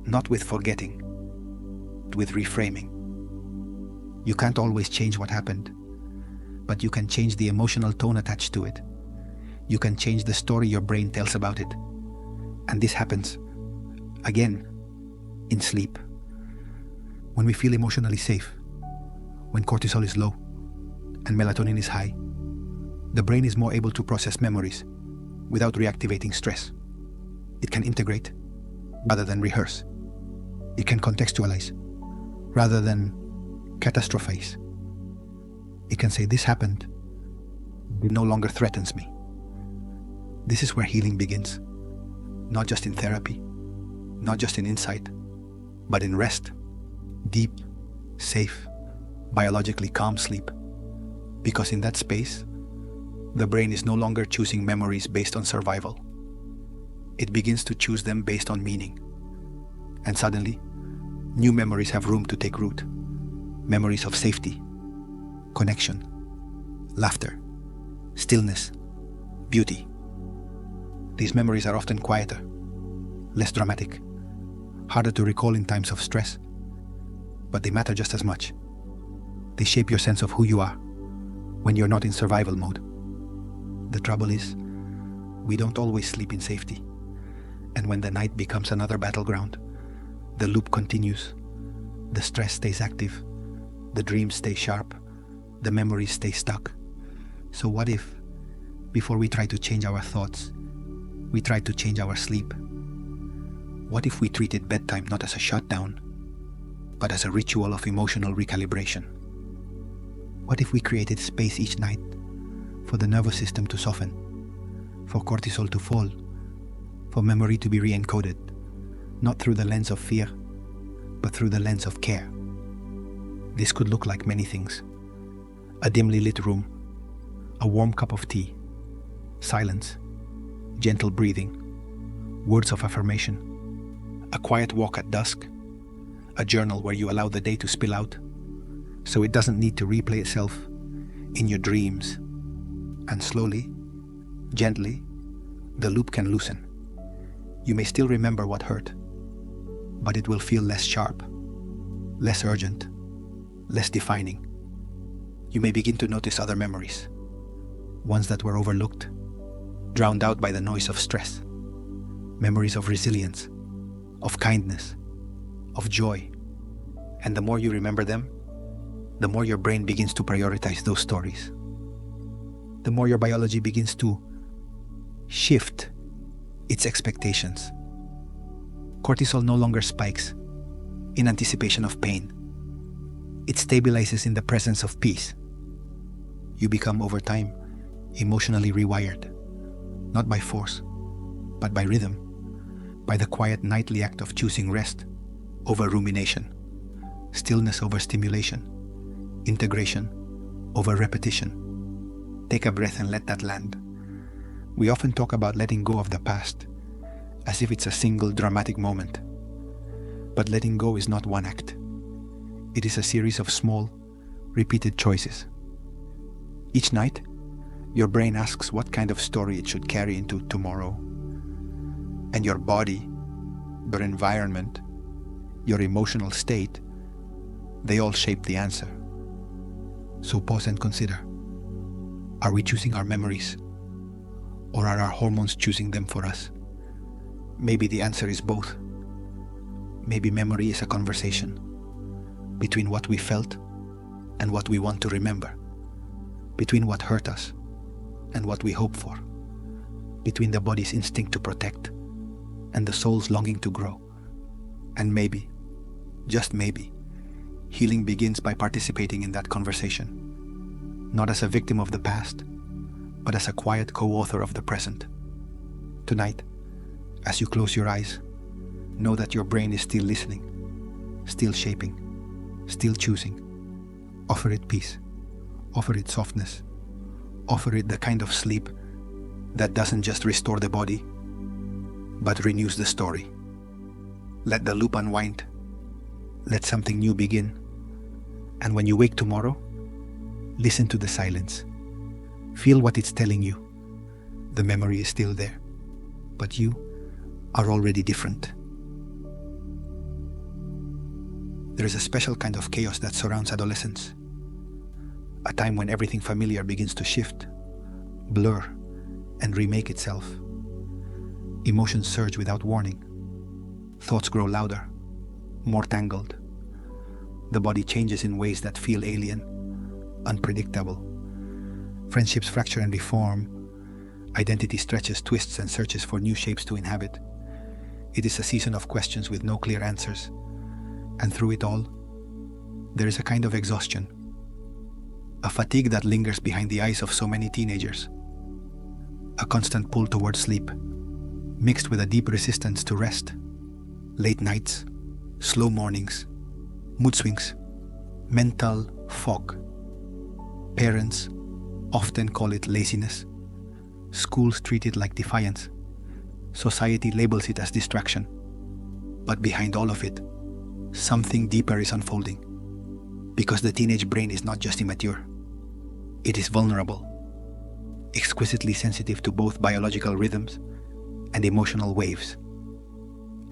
not with forgetting, but with reframing. You can't always change what happened, but you can change the emotional tone attached to it. You can change the story your brain tells about it. And this happens, again, in sleep. When we feel emotionally safe, when cortisol is low and melatonin is high, the brain is more able to process memories without reactivating stress. It can integrate rather than rehearse. It can contextualize rather than catastrophize. It can say, this happened. It no longer threatens me. This is where healing begins. Not just in therapy, not just in insight, but in rest. Deep, safe, biologically calm sleep. Because in that space, the brain is no longer choosing memories based on survival. It begins to choose them based on meaning. And suddenly, new memories have room to take root. Memories of safety, connection, laughter, stillness, beauty. These memories are often quieter, less dramatic, harder to recall in times of stress, but they matter just as much. They shape your sense of who you are when you're not in survival mode. The trouble is, we don't always sleep in safety, and when the night becomes another battleground, the loop continues. The stress stays active, the dreams stay sharp, the memories stay stuck. So what if, before we try to change our thoughts, we try to change our sleep? What if we treated bedtime not as a shutdown, but as a ritual of emotional recalibration? What if we created space each night for the nervous system to soften, for cortisol to fall, for memory to be re-encoded, not through the lens of fear, but through the lens of care? This could look like many things. A dimly lit room, a warm cup of tea, silence, gentle breathing, words of affirmation, a quiet walk at dusk, a journal where you allow the day to spill out, so it doesn't need to replay itself in your dreams. And slowly, gently, the loop can loosen. You may still remember what hurt, but it will feel less sharp, less urgent, less defining. You may begin to notice other memories, ones that were overlooked, drowned out by the noise of stress. Memories of resilience, of kindness, of joy. And the more you remember them, the more your brain begins to prioritize those stories. The more your biology begins to shift its expectations. Cortisol no longer spikes in anticipation of pain. It stabilizes in the presence of peace. You become, over time, emotionally rewired, not by force, but by rhythm, by the quiet nightly act of choosing rest over rumination, stillness over stimulation, integration over repetition. Take a breath and let that land. We often talk about letting go of the past, as if it's a single dramatic moment. But letting go is not one act. It is a series of small, repeated choices. Each night, your brain asks what kind of story it should carry into tomorrow. And your body, your environment, your emotional state, they all shape the answer. So pause and consider. Are we choosing our memories? Or are our hormones choosing them for us? Maybe the answer is both. Maybe memory is a conversation between what we felt and what we want to remember, between what hurt us and what we hope for, between the body's instinct to protect and the soul's longing to grow. And maybe, just maybe, healing begins by participating in that conversation, not as a victim of the past, but as a quiet co-author of the present. Tonight, as you close your eyes, know that your brain is still listening, still shaping, still choosing. Offer it peace, offer it softness, offer it the kind of sleep that doesn't just restore the body, but renews the story. Let the loop unwind, let something new begin, and when you wake tomorrow, listen to the silence. Feel what it's telling you. The memory is still there, but you are already different. There is a special kind of chaos that surrounds adolescence, a time when everything familiar begins to shift, blur, and remake itself. Emotions surge without warning. Thoughts grow louder, more tangled. The body changes in ways that feel alien, unpredictable. Friendships fracture and reform. Identity stretches, twists, and searches for new shapes to inhabit. It is a season of questions with no clear answers. And through it all, There is a kind of exhaustion, a fatigue that lingers behind the eyes of so many teenagers, a constant pull towards sleep, mixed with a deep resistance to rest, late nights, slow mornings, mood swings, mental fog. Parents often call it laziness. Schools treat it like defiance. Society labels it as distraction. But behind all of it, something deeper is unfolding. Because the teenage brain is not just immature. It is vulnerable, exquisitely sensitive to both biological rhythms and emotional waves.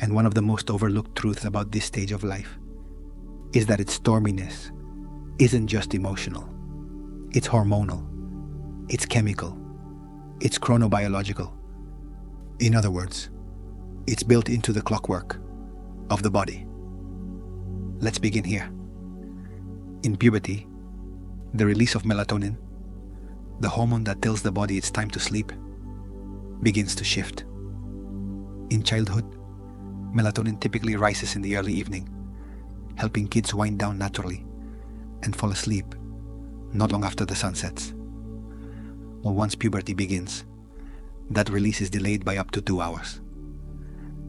And one of the most overlooked truths about this stage of life is that its storminess isn't just emotional. It's hormonal, it's chemical, it's chronobiological. In other words, it's built into the clockwork of the body. Let's begin here. In puberty, the release of melatonin, the hormone that tells the body it's time to sleep, begins to shift. In childhood, melatonin typically rises in the early evening, helping kids wind down naturally and fall asleep not long after the sun sets. Well, once puberty begins, that release is delayed by up to 2 hours.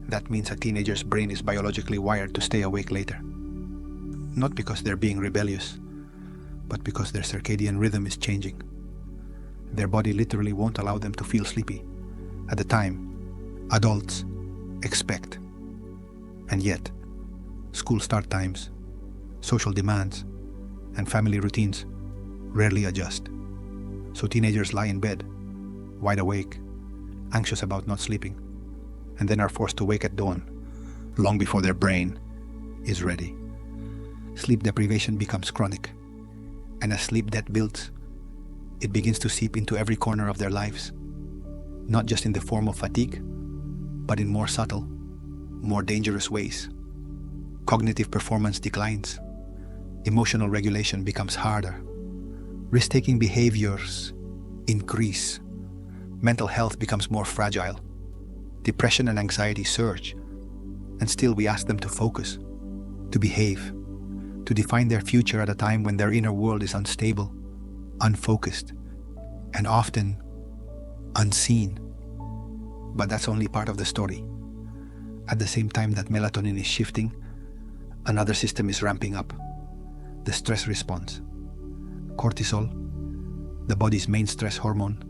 That means a teenager's brain is biologically wired to stay awake later. Not because they're being rebellious, but because their circadian rhythm is changing. Their body literally won't allow them to feel sleepy at the time adults expect. And yet, school start times, social demands, and family routines rarely adjust. So teenagers lie in bed, wide awake, anxious about not sleeping, and then are forced to wake at dawn, long before their brain is ready. Sleep deprivation becomes chronic, and as sleep debt builds, it begins to seep into every corner of their lives, not just in the form of fatigue, but in more subtle, more dangerous ways. Cognitive performance declines, emotional regulation becomes harder, risk-taking behaviors increase, mental health becomes more fragile, depression and anxiety surge, and still we ask them to focus, to behave, to define their future at a time when their inner world is unstable, unfocused, and often unseen. But that's only part of the story. At the same time that melatonin is shifting, another system is ramping up, the stress response. Cortisol, the body's main stress hormone,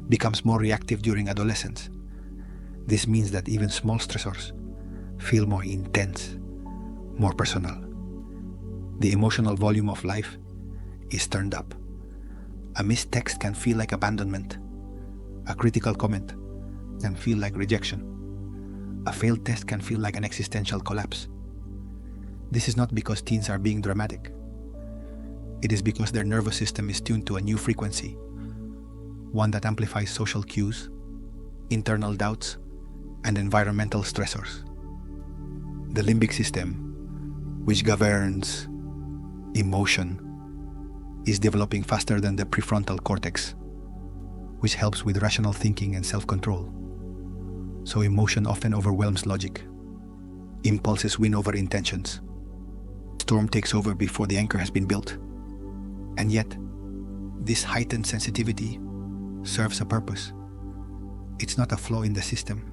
becomes more reactive during adolescence. This means that even small stressors feel more intense, more personal. The emotional volume of life is turned up. A missed text can feel like abandonment. A critical comment can feel like rejection. A failed test can feel like an existential collapse. This is not because teens are being dramatic. It is because their nervous system is tuned to a new frequency, one that amplifies social cues, internal doubts, and environmental stressors. The limbic system, which governs emotion, is developing faster than the prefrontal cortex, which helps with rational thinking and self-control. So emotion often overwhelms logic. Impulses win over intentions. Storm takes over before the anchor has been built. And yet, this heightened sensitivity serves a purpose. It's not a flaw in the system.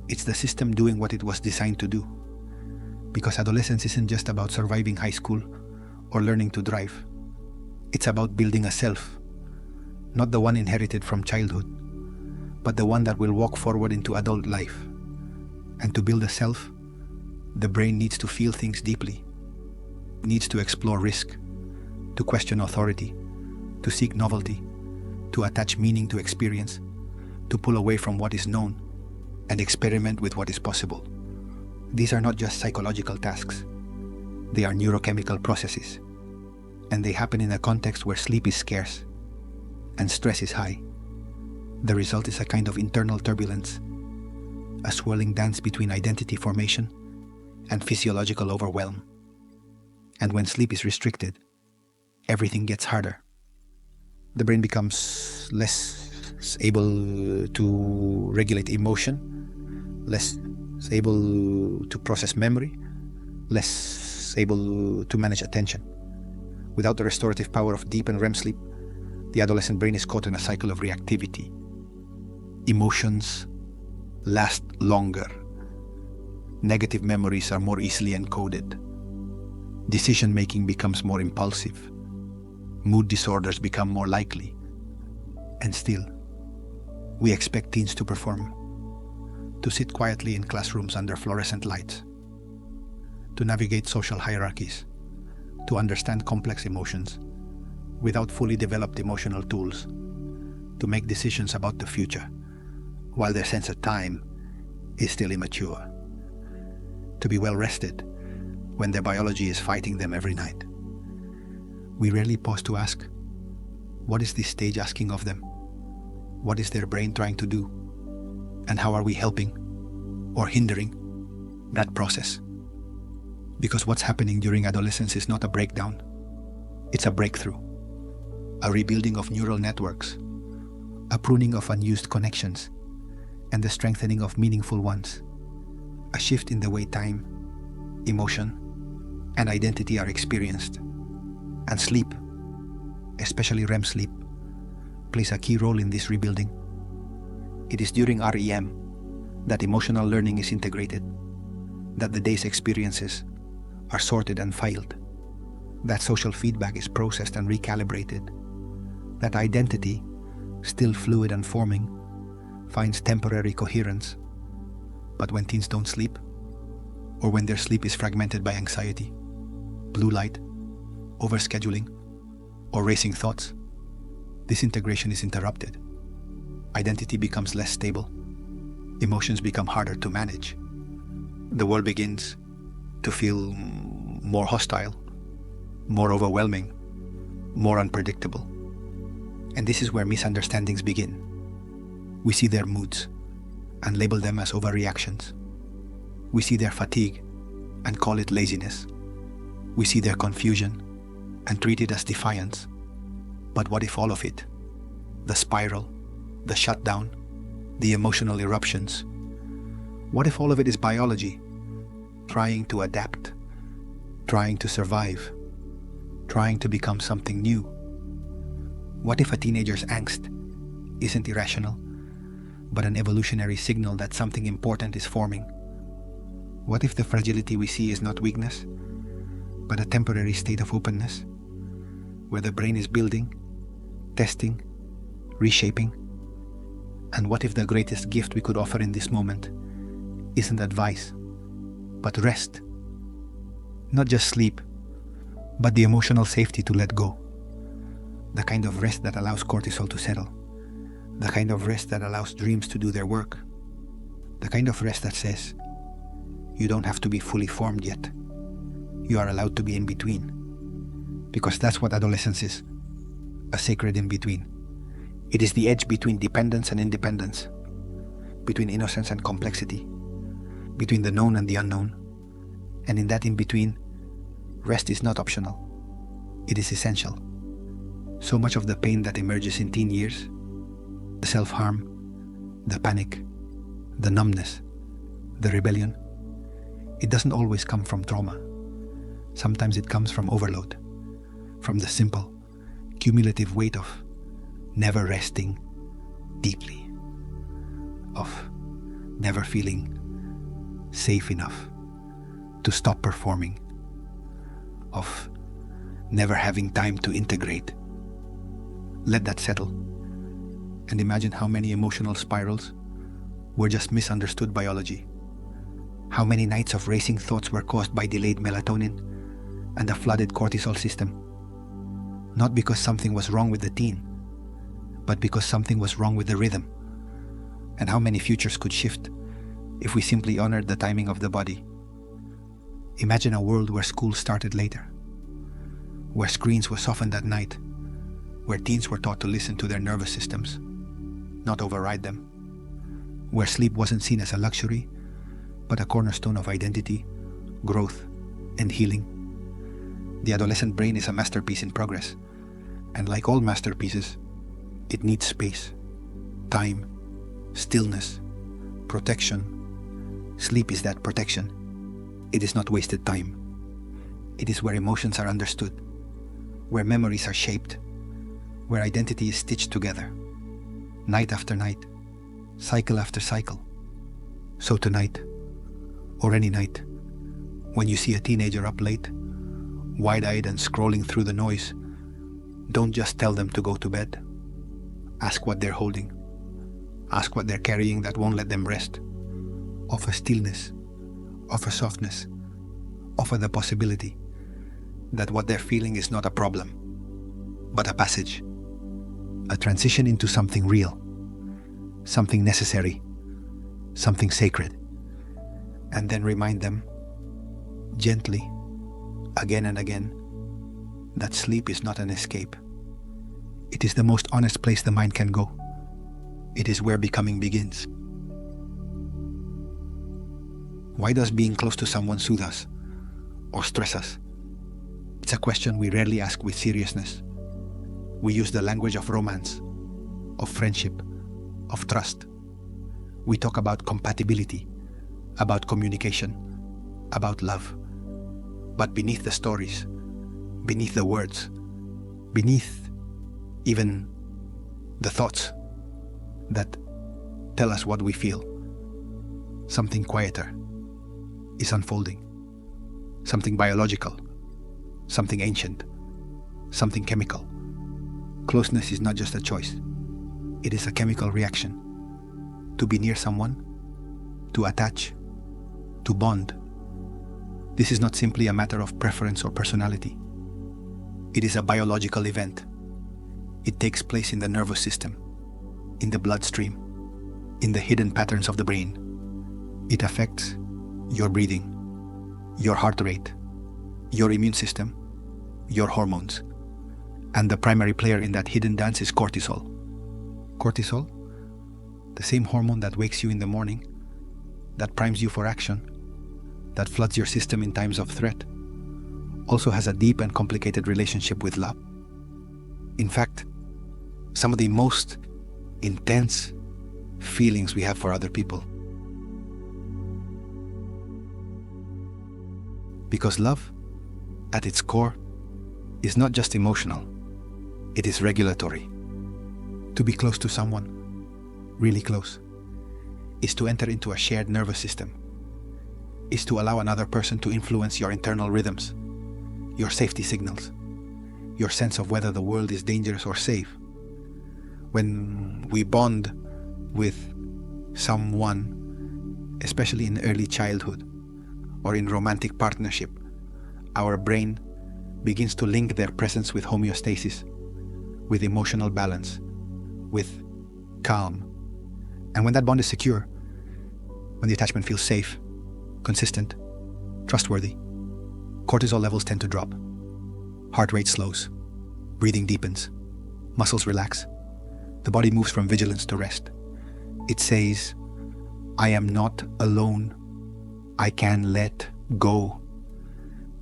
It's the system doing what it was designed to do. Because adolescence isn't just about surviving high school or learning to drive. It's about building a self, not the one inherited from childhood, but the one that will walk forward into adult life. And to build a self, the brain needs to feel things deeply, needs to explore risk, to question authority, to seek novelty, to attach meaning to experience, to pull away from what is known, and experiment with what is possible. These are not just psychological tasks. They are neurochemical processes. And they happen in a context where sleep is scarce and stress is high. The result is a kind of internal turbulence, a swirling dance between identity formation and physiological overwhelm. And when sleep is restricted, everything gets harder. The brain becomes less able to regulate emotion, less able to process memory, less is able to manage attention. Without the restorative power of deep and REM sleep, the adolescent brain is caught in a cycle of reactivity. Emotions last longer. Negative memories are more easily encoded. Decision-making becomes more impulsive. Mood disorders become more likely. And still, we expect teens to perform, to sit quietly in classrooms under fluorescent lights, to navigate social hierarchies, to understand complex emotions without fully developed emotional tools, to make decisions about the future while their sense of time is still immature, to be well rested when their biology is fighting them every night. We rarely pause to ask, what is this stage asking of them? What is their brain trying to do? And how are we helping or hindering that process? Because what's happening during adolescence is not a breakdown, it's a breakthrough, a rebuilding of neural networks, a pruning of unused connections, and the strengthening of meaningful ones, a shift in the way time, emotion, and identity are experienced. And sleep, especially REM sleep, plays a key role in this rebuilding. It is during REM that emotional learning is integrated, that the day's experiences are sorted and filed, that social feedback is processed and recalibrated, that identity, still fluid and forming, finds temporary coherence. But when teens don't sleep, or when their sleep is fragmented by anxiety, blue light, overscheduling, or racing thoughts, this integration is interrupted. Identity becomes less stable. Emotions become harder to manage. The world begins to feel more hostile, more overwhelming, more unpredictable. And this is where misunderstandings begin. We see their moods and label them as overreactions. We see their fatigue and call it laziness. We see their confusion and treat it as defiance. But what if all of it, the spiral, the shutdown, the emotional eruptions, what if all of it is biology, trying to adapt, trying to survive, trying to become something new? What if a teenager's angst isn't irrational, but an evolutionary signal that something important is forming? What if the fragility we see is not weakness, but a temporary state of openness, where the brain is building, testing, reshaping? And what if the greatest gift we could offer in this moment isn't advice, but rest? Not just sleep, but the emotional safety to let go. The kind of rest that allows cortisol to settle. The kind of rest that allows dreams to do their work. The kind of rest that says, you don't have to be fully formed yet. You are allowed to be in between. Because that's what adolescence is, a sacred in-between. It is the edge between dependence and independence, between innocence and complexity, between the known and the unknown. And in that in-between, rest is not optional. It is essential. So much of the pain that emerges in teen years, the self-harm, the panic, the numbness, the rebellion, it doesn't always come from trauma. Sometimes it comes from overload, from the simple, cumulative weight of never resting deeply, of never feeling safe enough to stop performing, of never having time to integrate. Let that settle, and imagine how many emotional spirals were just misunderstood biology. How many nights of racing thoughts were caused by delayed melatonin and a flooded cortisol system. Not because something was wrong with the teen, but because something was wrong with the rhythm. And how many futures could shift if we simply honored the timing of the body. Imagine a world where school started later, where screens were softened at night, where teens were taught to listen to their nervous systems, not override them, where sleep wasn't seen as a luxury, but a cornerstone of identity, growth, and healing. The adolescent brain is a masterpiece in progress, and like all masterpieces, it needs space, time, stillness, protection. Sleep is that protection. It is not wasted time. It is where emotions are understood, where memories are shaped, where identity is stitched together, night after night, cycle after cycle. So tonight, or any night, when you see a teenager up late, wide-eyed and scrolling through the noise, don't just tell them to go to bed. Ask what they're holding. Ask what they're carrying that won't let them rest. Offer stillness. Offer softness. Offer the possibility that what they're feeling is not a problem, but a passage, a transition into something real, something necessary, something sacred. And then remind them, gently, again and again, that sleep is not an escape. It is the most honest place the mind can go. It is where becoming begins. Why does being close to someone soothe us or stress us? It's a question we rarely ask with seriousness. We use the language of romance, of friendship, of trust. We talk about compatibility, about communication, about love. But beneath the stories, beneath the words, beneath even the thoughts that tell us what we feel, something quieter is unfolding. Something biological, something ancient, something chemical. Closeness is not just a choice. It is a chemical reaction. To be near someone, to attach, to bond. This is not simply a matter of preference or personality. It is a biological event. It takes place in the nervous system, in the bloodstream, in the hidden patterns of the brain. It affects your breathing, your heart rate, your immune system, your hormones. And the primary player in that hidden dance is cortisol. Cortisol, the same hormone that wakes you in the morning, that primes you for action, that floods your system in times of threat, also has a deep and complicated relationship with love. In fact, some of the most intense feelings we have for other people. Because love, at its core, is not just emotional, it is regulatory. To be close to someone, really close, is to enter into a shared nervous system, is to allow another person to influence your internal rhythms, your safety signals, your sense of whether the world is dangerous or safe. When we bond with someone, especially in early childhood or in romantic partnership, our brain begins to link their presence with homeostasis, with emotional balance, with calm. And when that bond is secure, when the attachment feels safe, consistent, trustworthy, cortisol levels tend to drop. Heart rate slows, breathing deepens, muscles relax. The body moves from vigilance to rest. It says, I am not alone. I can let go.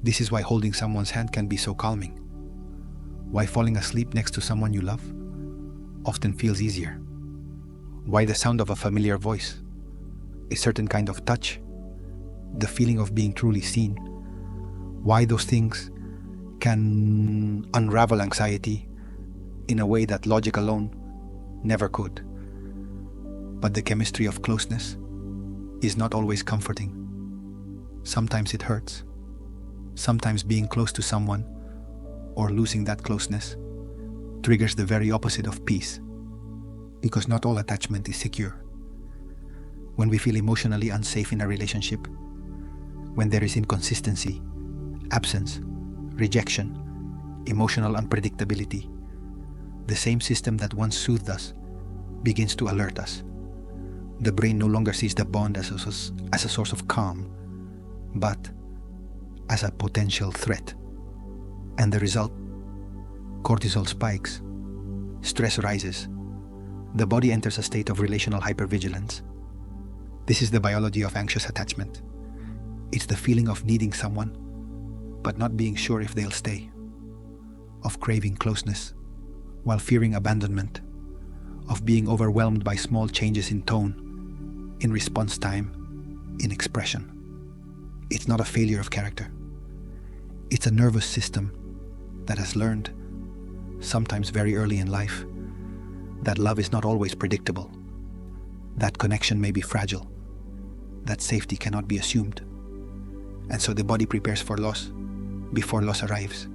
This is why holding someone's hand can be so calming. Why falling asleep next to someone you love often feels easier. Why the sound of a familiar voice, a certain kind of touch, the feeling of being truly seen. Why those things can unravel anxiety in a way that logic alone never could. But the chemistry of closeness is not always comforting. Sometimes it hurts. Sometimes being close to someone or losing that closeness triggers the very opposite of peace, because not all attachment is secure. When we feel emotionally unsafe in a relationship, when there is inconsistency, absence, rejection, emotional unpredictability, the same system that once soothed us begins to alert us. The brain no longer sees the bond as a source of calm, but as a potential threat. And the result? Cortisol spikes, stress rises, the body enters a state of relational hypervigilance. This is the biology of anxious attachment. It's the feeling of needing someone, but not being sure if they'll stay, of craving closeness, while fearing abandonment, of being overwhelmed by small changes in tone, in response time, in expression. It's not a failure of character. It's a nervous system that has learned, sometimes very early in life, that love is not always predictable, that connection may be fragile, that safety cannot be assumed. And so the body prepares for loss before loss arrives.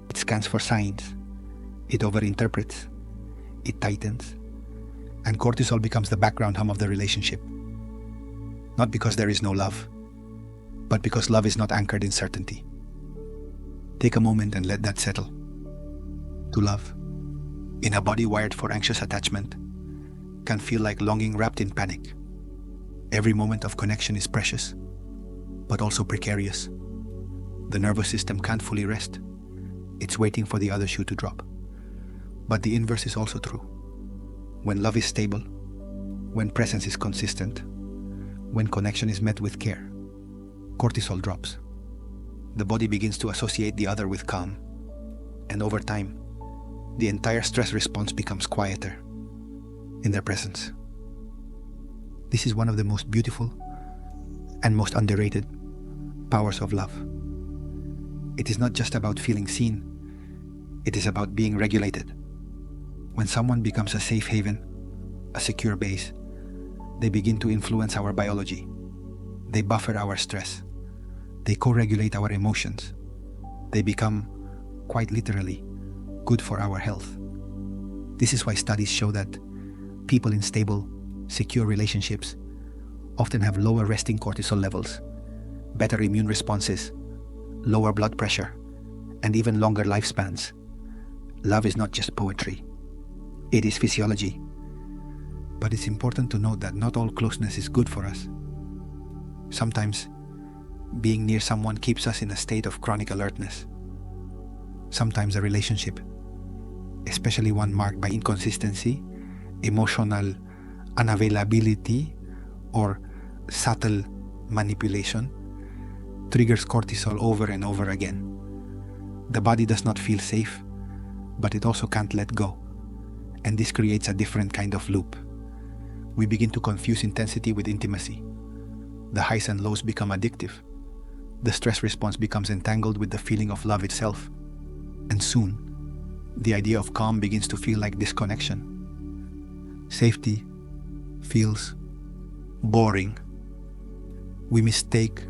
It scans for signs, it overinterprets, it tightens, and cortisol becomes the background hum of the relationship. Not because there is no love, but because love is not anchored in certainty. Take a moment and let that settle. To love, in a body wired for anxious attachment, can feel like longing wrapped in panic. Every moment of connection is precious, but also precarious. The nervous system can't fully rest. It's waiting for the other shoe to drop. But the inverse is also true. When love is stable, when presence is consistent, when connection is met with care, cortisol drops. The body begins to associate the other with calm, and over time, the entire stress response becomes quieter in their presence. This is one of the most beautiful and most underrated powers of love. It is not just about feeling seen, it is about being regulated. When someone becomes a safe haven, a secure base, they begin to influence our biology. They buffer our stress. They co-regulate our emotions. They become, quite literally, good for our health. This is why studies show that people in stable, secure relationships often have lower resting cortisol levels, better immune responses, lower blood pressure, and even longer lifespans. Love is not just poetry. It is physiology. But it's important to note that not all closeness is good for us. Sometimes, being near someone keeps us in a state of chronic alertness. Sometimes a relationship, especially one marked by inconsistency, emotional unavailability, or subtle manipulation, triggers cortisol over and over again. The body does not feel safe, but it also can't let go. And this creates a different kind of loop. We begin to confuse intensity with intimacy. The highs and lows become addictive. The stress response becomes entangled with the feeling of love itself. And soon, the idea of calm begins to feel like disconnection. Safety feels boring. We mistake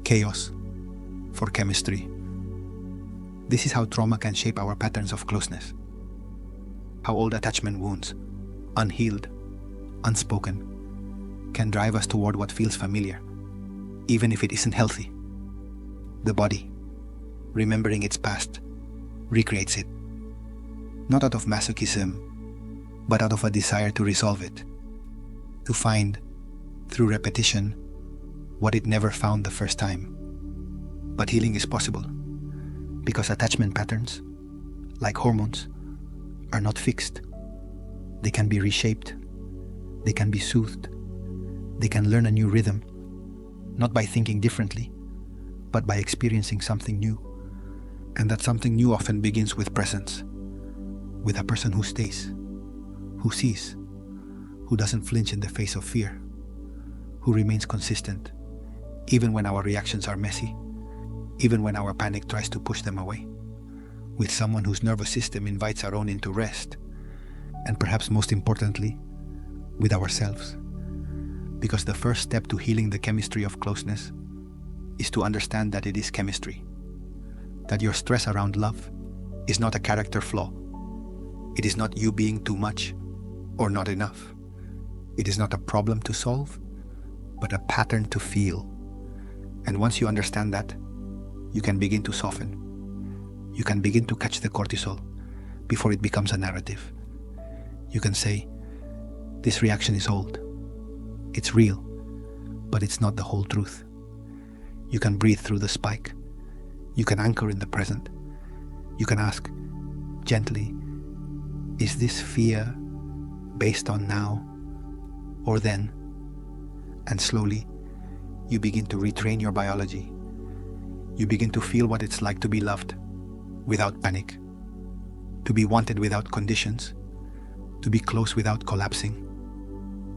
chaos for chemistry. This is how trauma can shape our patterns of closeness. How old attachment wounds, unhealed, unspoken, can drive us toward what feels familiar, even if it isn't healthy. The body, remembering its past, recreates it, not out of masochism, but out of a desire to resolve it, to find, through repetition, what it never found the first time. But healing is possible, because attachment patterns, like hormones, are not fixed. They can be reshaped. They can be soothed. They can learn a new rhythm, not by thinking differently, but by experiencing something new. And that something new often begins with presence, with a person who stays, who sees, who doesn't flinch in the face of fear, who remains consistent, even when our reactions are messy, even when our panic tries to push them away, with someone whose nervous system invites our own into rest, and perhaps most importantly, with ourselves. Because the first step to healing the chemistry of closeness is to understand that it is chemistry, that your stress around love is not a character flaw. It is not you being too much or not enough. It is not a problem to solve, but a pattern to feel. And once you understand that, you can begin to soften. You can begin to catch the cortisol before it becomes a narrative. You can say, this reaction is old. It's real, but it's not the whole truth. You can breathe through the spike. You can anchor in the present. You can ask, gently, is this fear based on now or then? And slowly, you begin to retrain your biology. You begin to feel what it's like to be loved without panic, to be wanted without conditions, to be close without collapsing.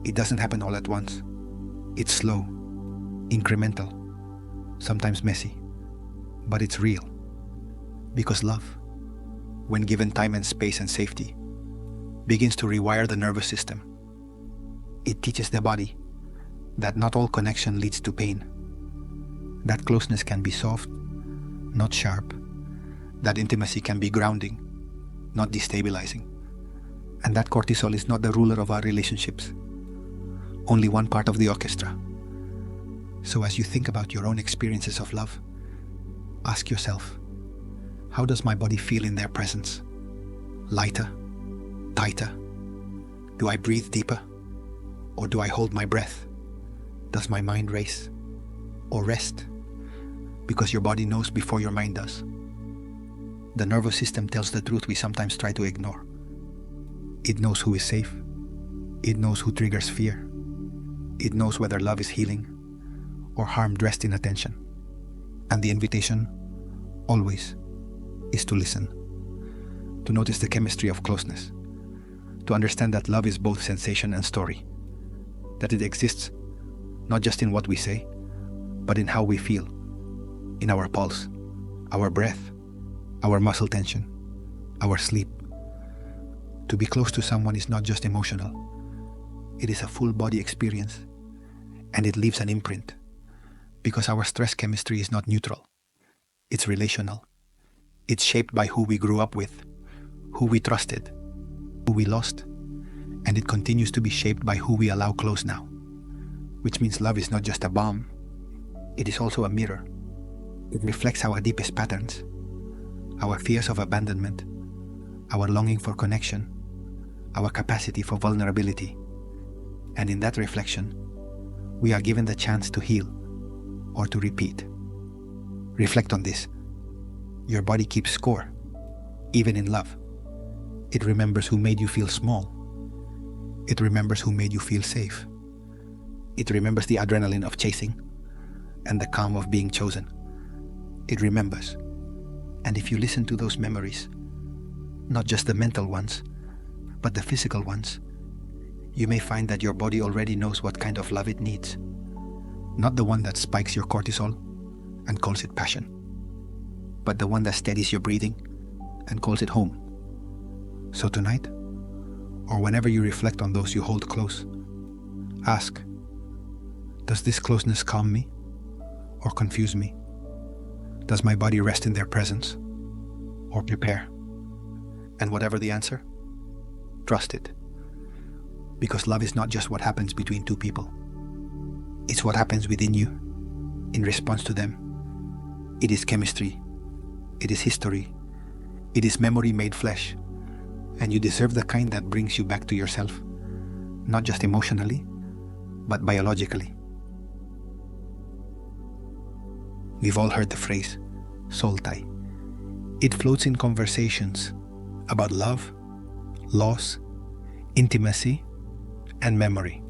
It doesn't happen all at once. It's slow, incremental, sometimes messy, But it's real. Because love, when given time and space and safety, begins to rewire the nervous system. It teaches the body that not all connection leads to pain. That closeness can be soft, not sharp. That intimacy can be grounding, not destabilizing. And that cortisol is not the ruler of our relationships, only one part of the orchestra. So as you think about your own experiences of love, ask yourself, how does my body feel in their presence? Lighter? Tighter? Do I breathe deeper? Or do I hold my breath? Does my mind race? Or rest? Because your body knows before your mind does. The nervous system tells the truth we sometimes try to ignore. It knows who is safe. It knows who triggers fear. It knows whether love is healing or harm dressed in attention. And the invitation, always, is to listen, to notice the chemistry of closeness, to understand that love is both sensation and story, that it exists not just in what we say, but in how we feel, in our pulse, our breath, our muscle tension, our sleep. To be close to someone is not just emotional. It is a full body experience, and it leaves an imprint, because our stress chemistry is not neutral. It's relational. It's shaped by who we grew up with, who we trusted, who we lost, and it continues to be shaped by who we allow close now. Which means love is not just a balm, it is also a mirror. It reflects our deepest patterns, our fears of abandonment, our longing for connection, our capacity for vulnerability. And in that reflection, we are given the chance to heal or to repeat. Reflect on this. Your body keeps score, even in love. It remembers who made you feel small. It remembers who made you feel safe. It remembers the adrenaline of chasing and the calm of being chosen. It remembers. And if you listen to those memories, not just the mental ones, but the physical ones, you may find that your body already knows what kind of love it needs. Not the one that spikes your cortisol and calls it passion, but the one that steadies your breathing and calls it home. So tonight, or whenever you reflect on those you hold close, ask, does this closeness calm me or confuse me? Does my body rest in their presence or prepare? And whatever the answer, trust it. Because love is not just what happens between two people. It's what happens within you in response to them. It is chemistry. It is history. It is memory made flesh. And you deserve the kind that brings you back to yourself, not just emotionally, but biologically. We've all heard the phrase, soul tie. It floats in conversations about love, loss, intimacy, and memory.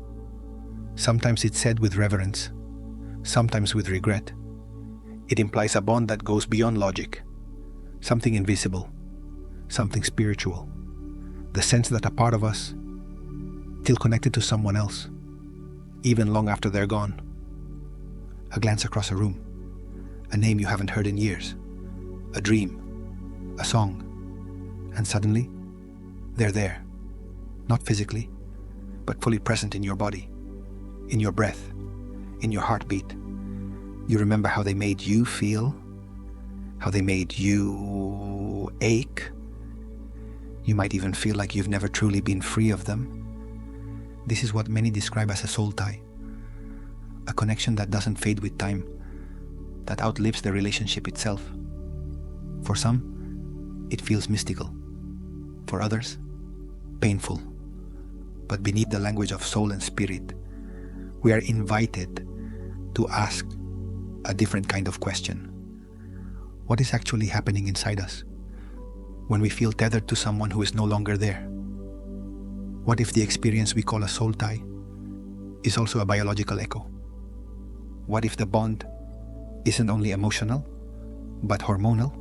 Sometimes it's said with reverence, sometimes with regret. It implies a bond that goes beyond logic, something invisible, something spiritual. The sense that a part of us, still connected to someone else, even long after they're gone. A glance across a room, a name you haven't heard in years, a dream, a song, and suddenly, they're there. Not physically, but fully present in your body, in your breath, in your heartbeat. You remember how they made you feel, how they made you ache. You might even feel like you've never truly been free of them. This is what many describe as a soul tie, a connection that doesn't fade with time, that outlives the relationship itself. For some, it feels mystical. For others, painful. But beneath the language of soul and spirit, we are invited to ask a different kind of question. What is actually happening inside us when we feel tethered to someone who is no longer there? What if the experience we call a soul tie is also a biological echo? What if the bond isn't only emotional, but hormonal?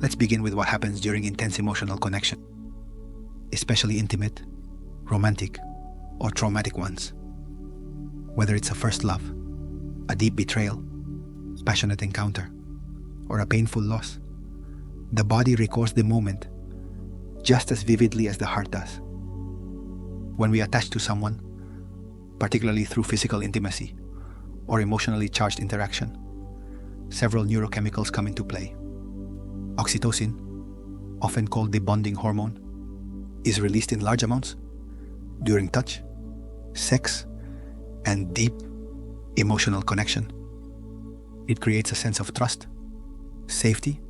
Let's begin with what happens during intense emotional connection, especially intimate, romantic, or traumatic ones. Whether it's a first love, a deep betrayal, passionate encounter, or a painful loss, the body records the moment just as vividly as the heart does. When we attach to someone, particularly through physical intimacy or emotionally charged interaction, several neurochemicals come into play. Oxytocin, often called the bonding hormone, is released in large amounts during touch, sex, and deep emotional connection. It creates a sense of trust, safety,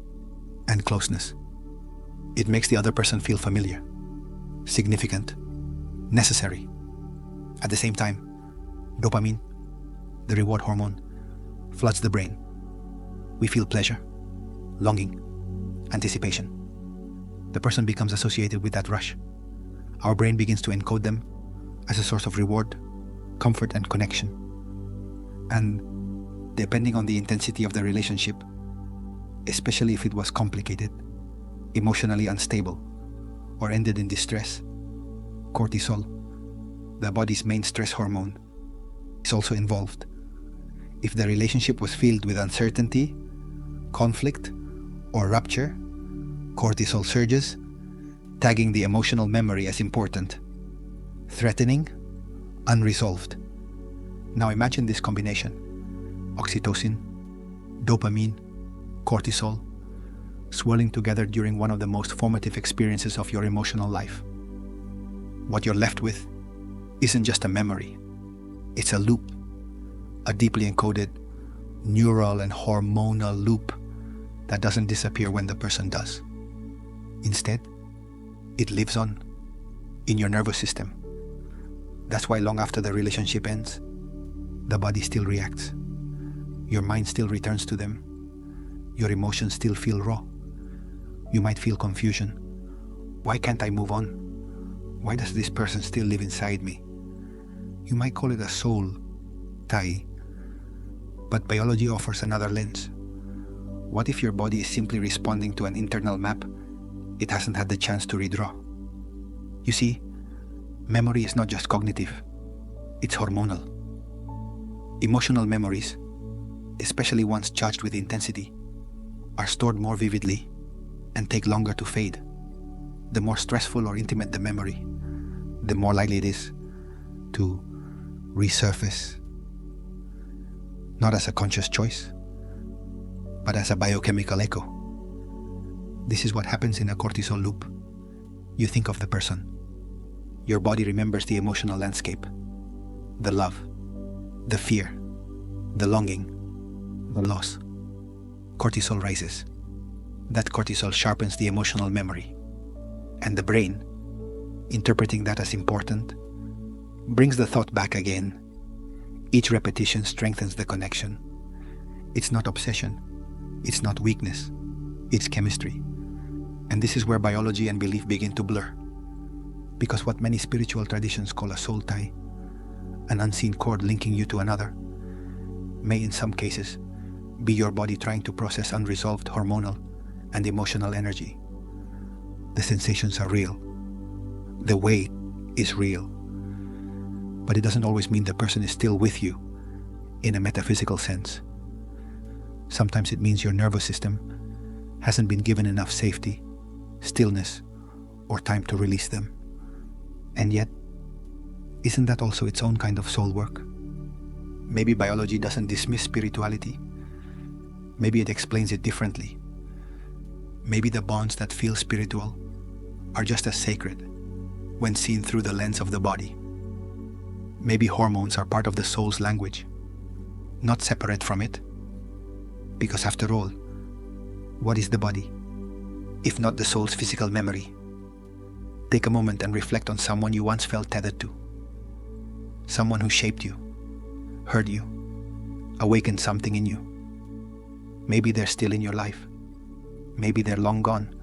and closeness. It makes the other person feel familiar, significant, necessary. At the same time, dopamine, the reward hormone, floods the brain. We feel pleasure, longing, anticipation. The person becomes associated with that rush. Our brain begins to encode them as a source of reward, comfort, and connection. And depending on the intensity of the relationship, especially if it was complicated, emotionally unstable, or ended in distress, cortisol, the body's main stress hormone, is also involved. If the relationship was filled with uncertainty, conflict, or rupture, cortisol surges, tagging the emotional memory as important, threatening, unresolved. Now imagine this combination: oxytocin, dopamine, cortisol, swirling together during one of the most formative experiences of your emotional life. What you're left with isn't just a memory, it's a loop, a deeply encoded neural and hormonal loop that doesn't disappear when the person does. Instead, it lives on in your nervous system. That's why long after the relationship ends, the body still reacts. Your mind still returns to them. Your emotions still feel raw. You might feel confusion. Why can't I move on? Why does this person still live inside me? You might call it a soul tie, but biology offers another lens. What if your body is simply responding to an internal map it hasn't had the chance to redraw? You see, memory is not just cognitive, it's hormonal. Emotional memories, especially ones charged with intensity, are stored more vividly and take longer to fade. The more stressful or intimate the memory, the more likely it is to resurface, not as a conscious choice, but as a biochemical echo. This is what happens in a cortisol loop. You think of the person. Your body remembers the emotional landscape, the love, the fear, the longing, the loss. Cortisol rises. That cortisol sharpens the emotional memory. And the brain, interpreting that as important, brings the thought back again. Each repetition strengthens the connection. It's not obsession. It's not weakness. It's chemistry. And this is where biology and belief begin to blur. Because what many spiritual traditions call a soul tie, an unseen cord linking you to another, may in some cases be your body trying to process unresolved hormonal and emotional energy. The sensations are real. The weight is real. But it doesn't always mean the person is still with you in a metaphysical sense. Sometimes it means your nervous system hasn't been given enough safety, stillness, or time to release them. And yet, isn't that also its own kind of soul work? Maybe biology doesn't dismiss spirituality. Maybe it explains it differently. Maybe the bonds that feel spiritual are just as sacred when seen through the lens of the body. Maybe hormones are part of the soul's language, not separate from it. Because after all, what is the body, if not the soul's physical memory? Take a moment and reflect on someone you once felt tethered to. Someone who shaped you, heard you, awakened something in you. Maybe they're still in your life. Maybe they're long gone.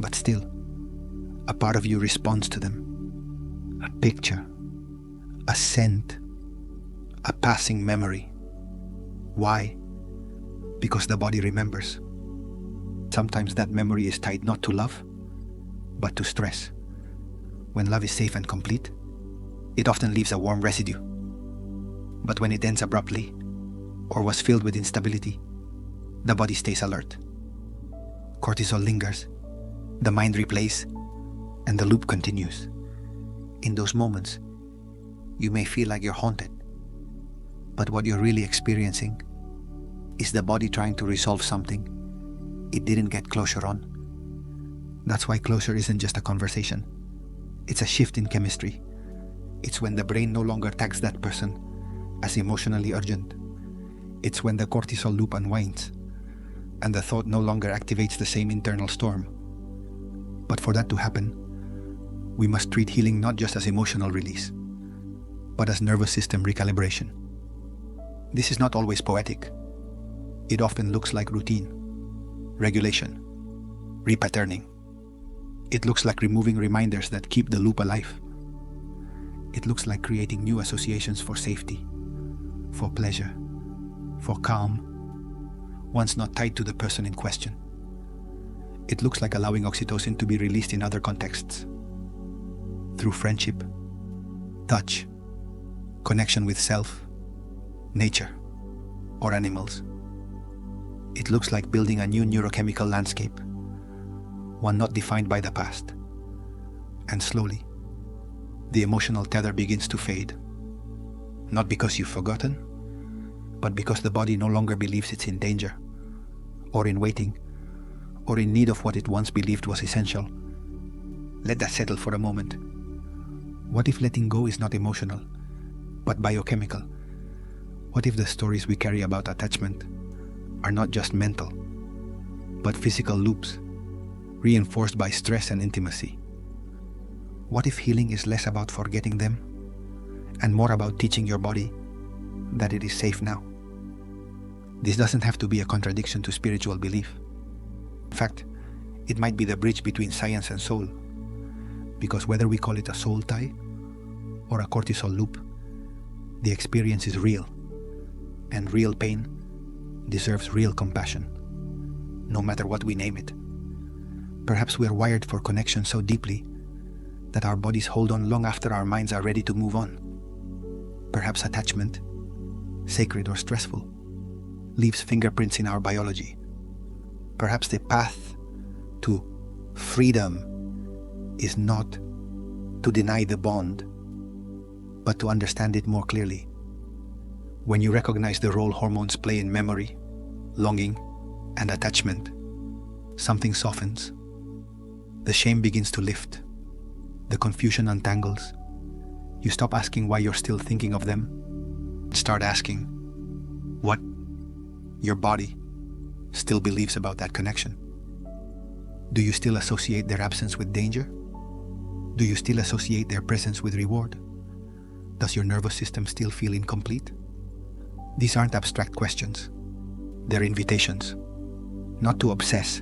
But still, a part of you responds to them. A picture, a scent, a passing memory. Why? Because the body remembers. Sometimes that memory is tied not to love, but to stress. When love is safe and complete, it often leaves a warm residue. But when it ends abruptly, or was filled with instability, the body stays alert. Cortisol lingers, the mind replays, and the loop continues. In those moments, you may feel like you're haunted, but what you're really experiencing is the body trying to resolve something it didn't get closure on. That's why closure isn't just a conversation. It's a shift in chemistry. It's when the brain no longer tags that person as emotionally urgent. It's when the cortisol loop unwinds and the thought no longer activates the same internal storm. But for that to happen, we must treat healing not just as emotional release, but as nervous system recalibration. This is not always poetic. It often looks like routine, regulation, repatterning. It looks like removing reminders that keep the loop alive. It looks like creating new associations for safety, for pleasure, for calm, once not tied to the person in question. It looks like allowing oxytocin to be released in other contexts, through friendship, touch, connection with self, nature, or animals. It looks like building a new neurochemical landscape, one not defined by the past. And slowly, the emotional tether begins to fade. Not because you've forgotten, but because the body no longer believes it's in danger, or in waiting, or in need of what it once believed was essential. Let that settle for a moment. What if letting go is not emotional, but biochemical? What if the stories we carry about attachment are not just mental, but physical loops, reinforced by stress and intimacy? What if healing is less about forgetting them, and more about teaching your body that it is safe now? This doesn't have to be a contradiction to spiritual belief. In fact, it might be the bridge between science and soul, because whether we call it a soul tie or a cortisol loop, the experience is real, and real pain deserves real compassion, no matter what we name it. Perhaps we are wired for connection so deeply that our bodies hold on long after our minds are ready to move on. Perhaps attachment, sacred or stressful, leaves fingerprints in our biology. Perhaps the path to freedom is not to deny the bond, but to understand it more clearly. When you recognize the role hormones play in memory, longing, and attachment, something softens. The shame begins to lift. The confusion untangles. You stop asking why you're still thinking of them, and start asking what your body still believes about that connection. Do you still associate their absence with danger? Do you still associate their presence with reward? Does your nervous system still feel incomplete? These aren't abstract questions. They're invitations, not to obsess,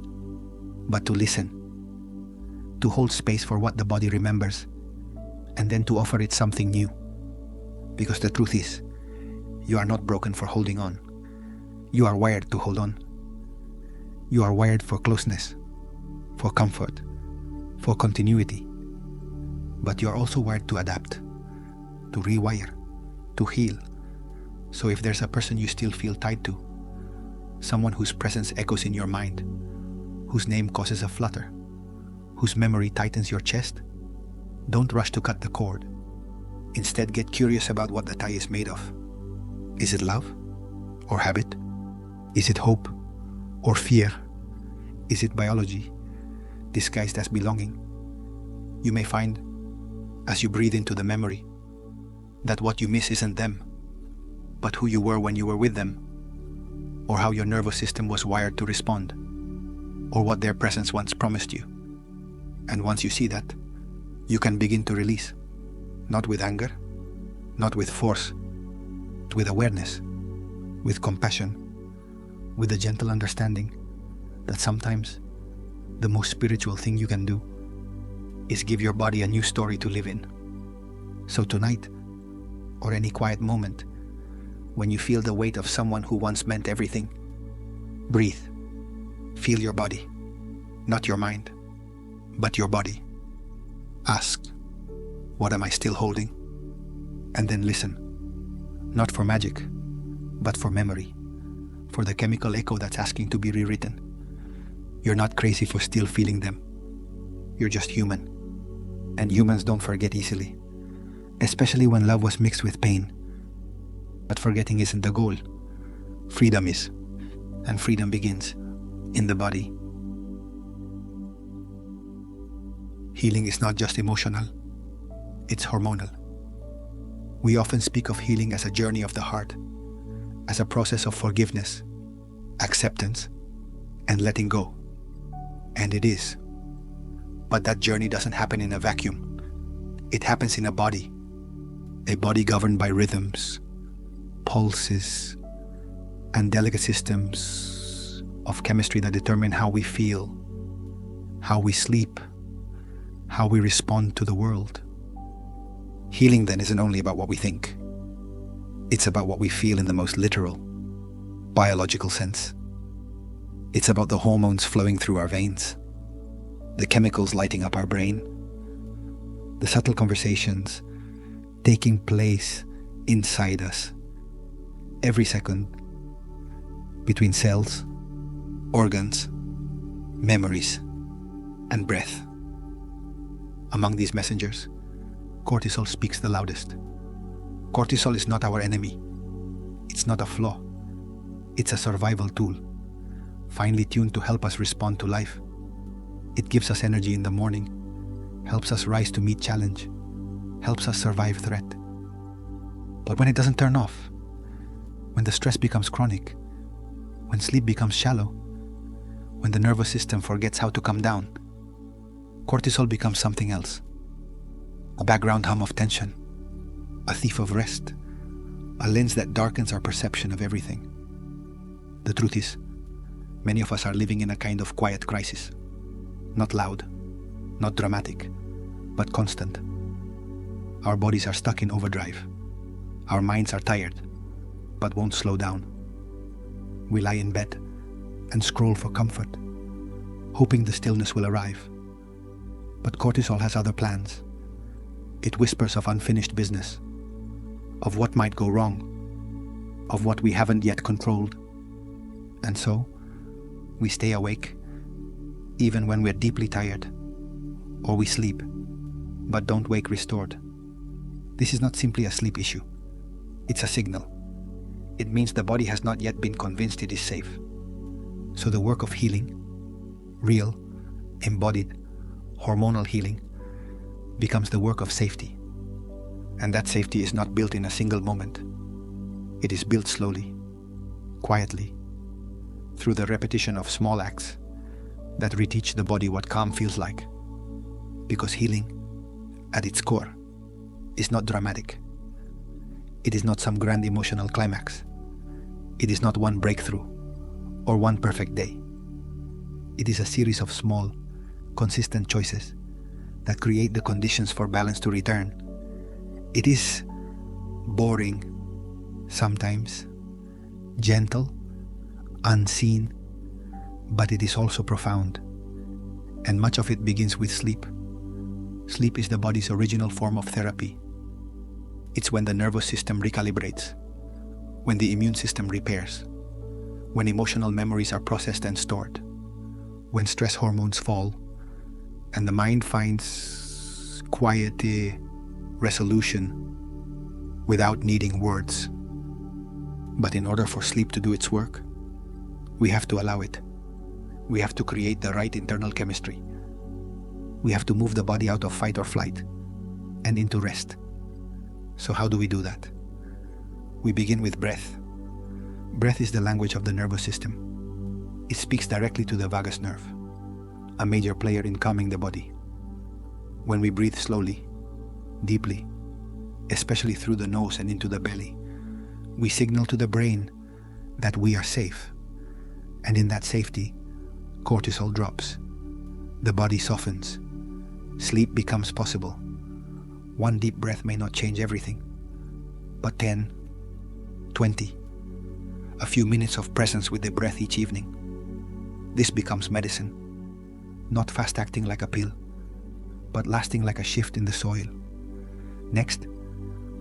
but to listen, to hold space for what the body remembers, and then to offer it something new. Because the truth is, you are not broken for holding on. You are wired to hold on. You are wired for closeness, for comfort, for continuity. But you are also wired to adapt, to rewire, to heal. So if there's a person you still feel tied to, someone whose presence echoes in your mind, whose name causes a flutter, whose memory tightens your chest, don't rush to cut the cord. Instead, get curious about what the tie is made of. Is it love or habit? Is it hope or fear? Is it biology disguised as belonging? You may find, as you breathe into the memory, that what you miss isn't them, but who you were when you were with them, or how your nervous system was wired to respond, or what their presence once promised you. And once you see that, you can begin to release, not with anger, not with force, but with awareness, with compassion, with a gentle understanding that sometimes the most spiritual thing you can do is give your body a new story to live in. So tonight, or any quiet moment, when you feel the weight of someone who once meant everything, breathe. Feel your body, not your mind, but your body. Ask, what am I still holding? And then listen, not for magic, but for memory, for the chemical echo that's asking to be rewritten. You're not crazy for still feeling them. You're just human. And humans don't forget easily, especially when love was mixed with pain. But forgetting isn't the goal. Freedom is. And freedom begins in the body. Healing is not just emotional, it's hormonal. We often speak of healing as a journey of the heart, as a process of forgiveness, acceptance, and letting go. And it is. But that journey doesn't happen in a vacuum. It happens in a body governed by rhythms, pulses, and delicate systems of chemistry that determine how we feel, how we sleep, how we respond to the world. Healing then isn't only about what we think. It's about what we feel in the most literal, biological sense. It's about the hormones flowing through our veins, the chemicals lighting up our brain, the subtle conversations taking place inside us every second between cells, organs, memories, and breath. Among these messengers, cortisol speaks the loudest. Cortisol is not our enemy. It's not a flaw. It's a survival tool, finely tuned to help us respond to life. It gives us energy in the morning, helps us rise to meet challenge, helps us survive threat. But when it doesn't turn off, when the stress becomes chronic, when sleep becomes shallow, when the nervous system forgets how to come down, cortisol becomes something else. A background hum of tension, a thief of rest, a lens that darkens our perception of everything. The truth is, many of us are living in a kind of quiet crisis. Not loud, not dramatic, but constant. Our bodies are stuck in overdrive. Our minds are tired, but won't slow down. We lie in bed and scroll for comfort, hoping the stillness will arrive. But cortisol has other plans. It whispers of unfinished business, of what might go wrong, of what we haven't yet controlled. And so, we stay awake, even when we're deeply tired, or we sleep, but don't wake restored. This is not simply a sleep issue. It's a signal. It means the body has not yet been convinced it is safe. So the work of healing, real, embodied, hormonal healing, becomes the work of safety. And that safety is not built in a single moment. It is built slowly, quietly, through the repetition of small acts that reteach the body what calm feels like. Because healing, at its core, is not dramatic. It is not some grand emotional climax. It is not one breakthrough or one perfect day. It is a series of small, consistent choices that create the conditions for balance to return. It is boring, sometimes, gentle, unseen, but it is also profound. And much of it begins with sleep. Sleep is the body's original form of therapy. It's when the nervous system recalibrates, when the immune system repairs, when emotional memories are processed and stored, when stress hormones fall, and the mind finds quiet resolution without needing words. But in order for sleep to do its work, we have to allow it. We have to create the right internal chemistry. We have to move the body out of fight or flight and into rest. So how do we do that? We begin with breath. Breath is the language of the nervous system. It speaks directly to the vagus nerve, a major player in calming the body. When we breathe slowly, deeply, especially through the nose and into the belly, we signal to the brain that we are safe. And in that safety, cortisol drops. The body softens. Sleep becomes possible. One deep breath may not change everything, but 10, 20, a few minutes of presence with the breath each evening. This becomes medicine, not fast acting like a pill, but lasting like a shift in the soil. Next,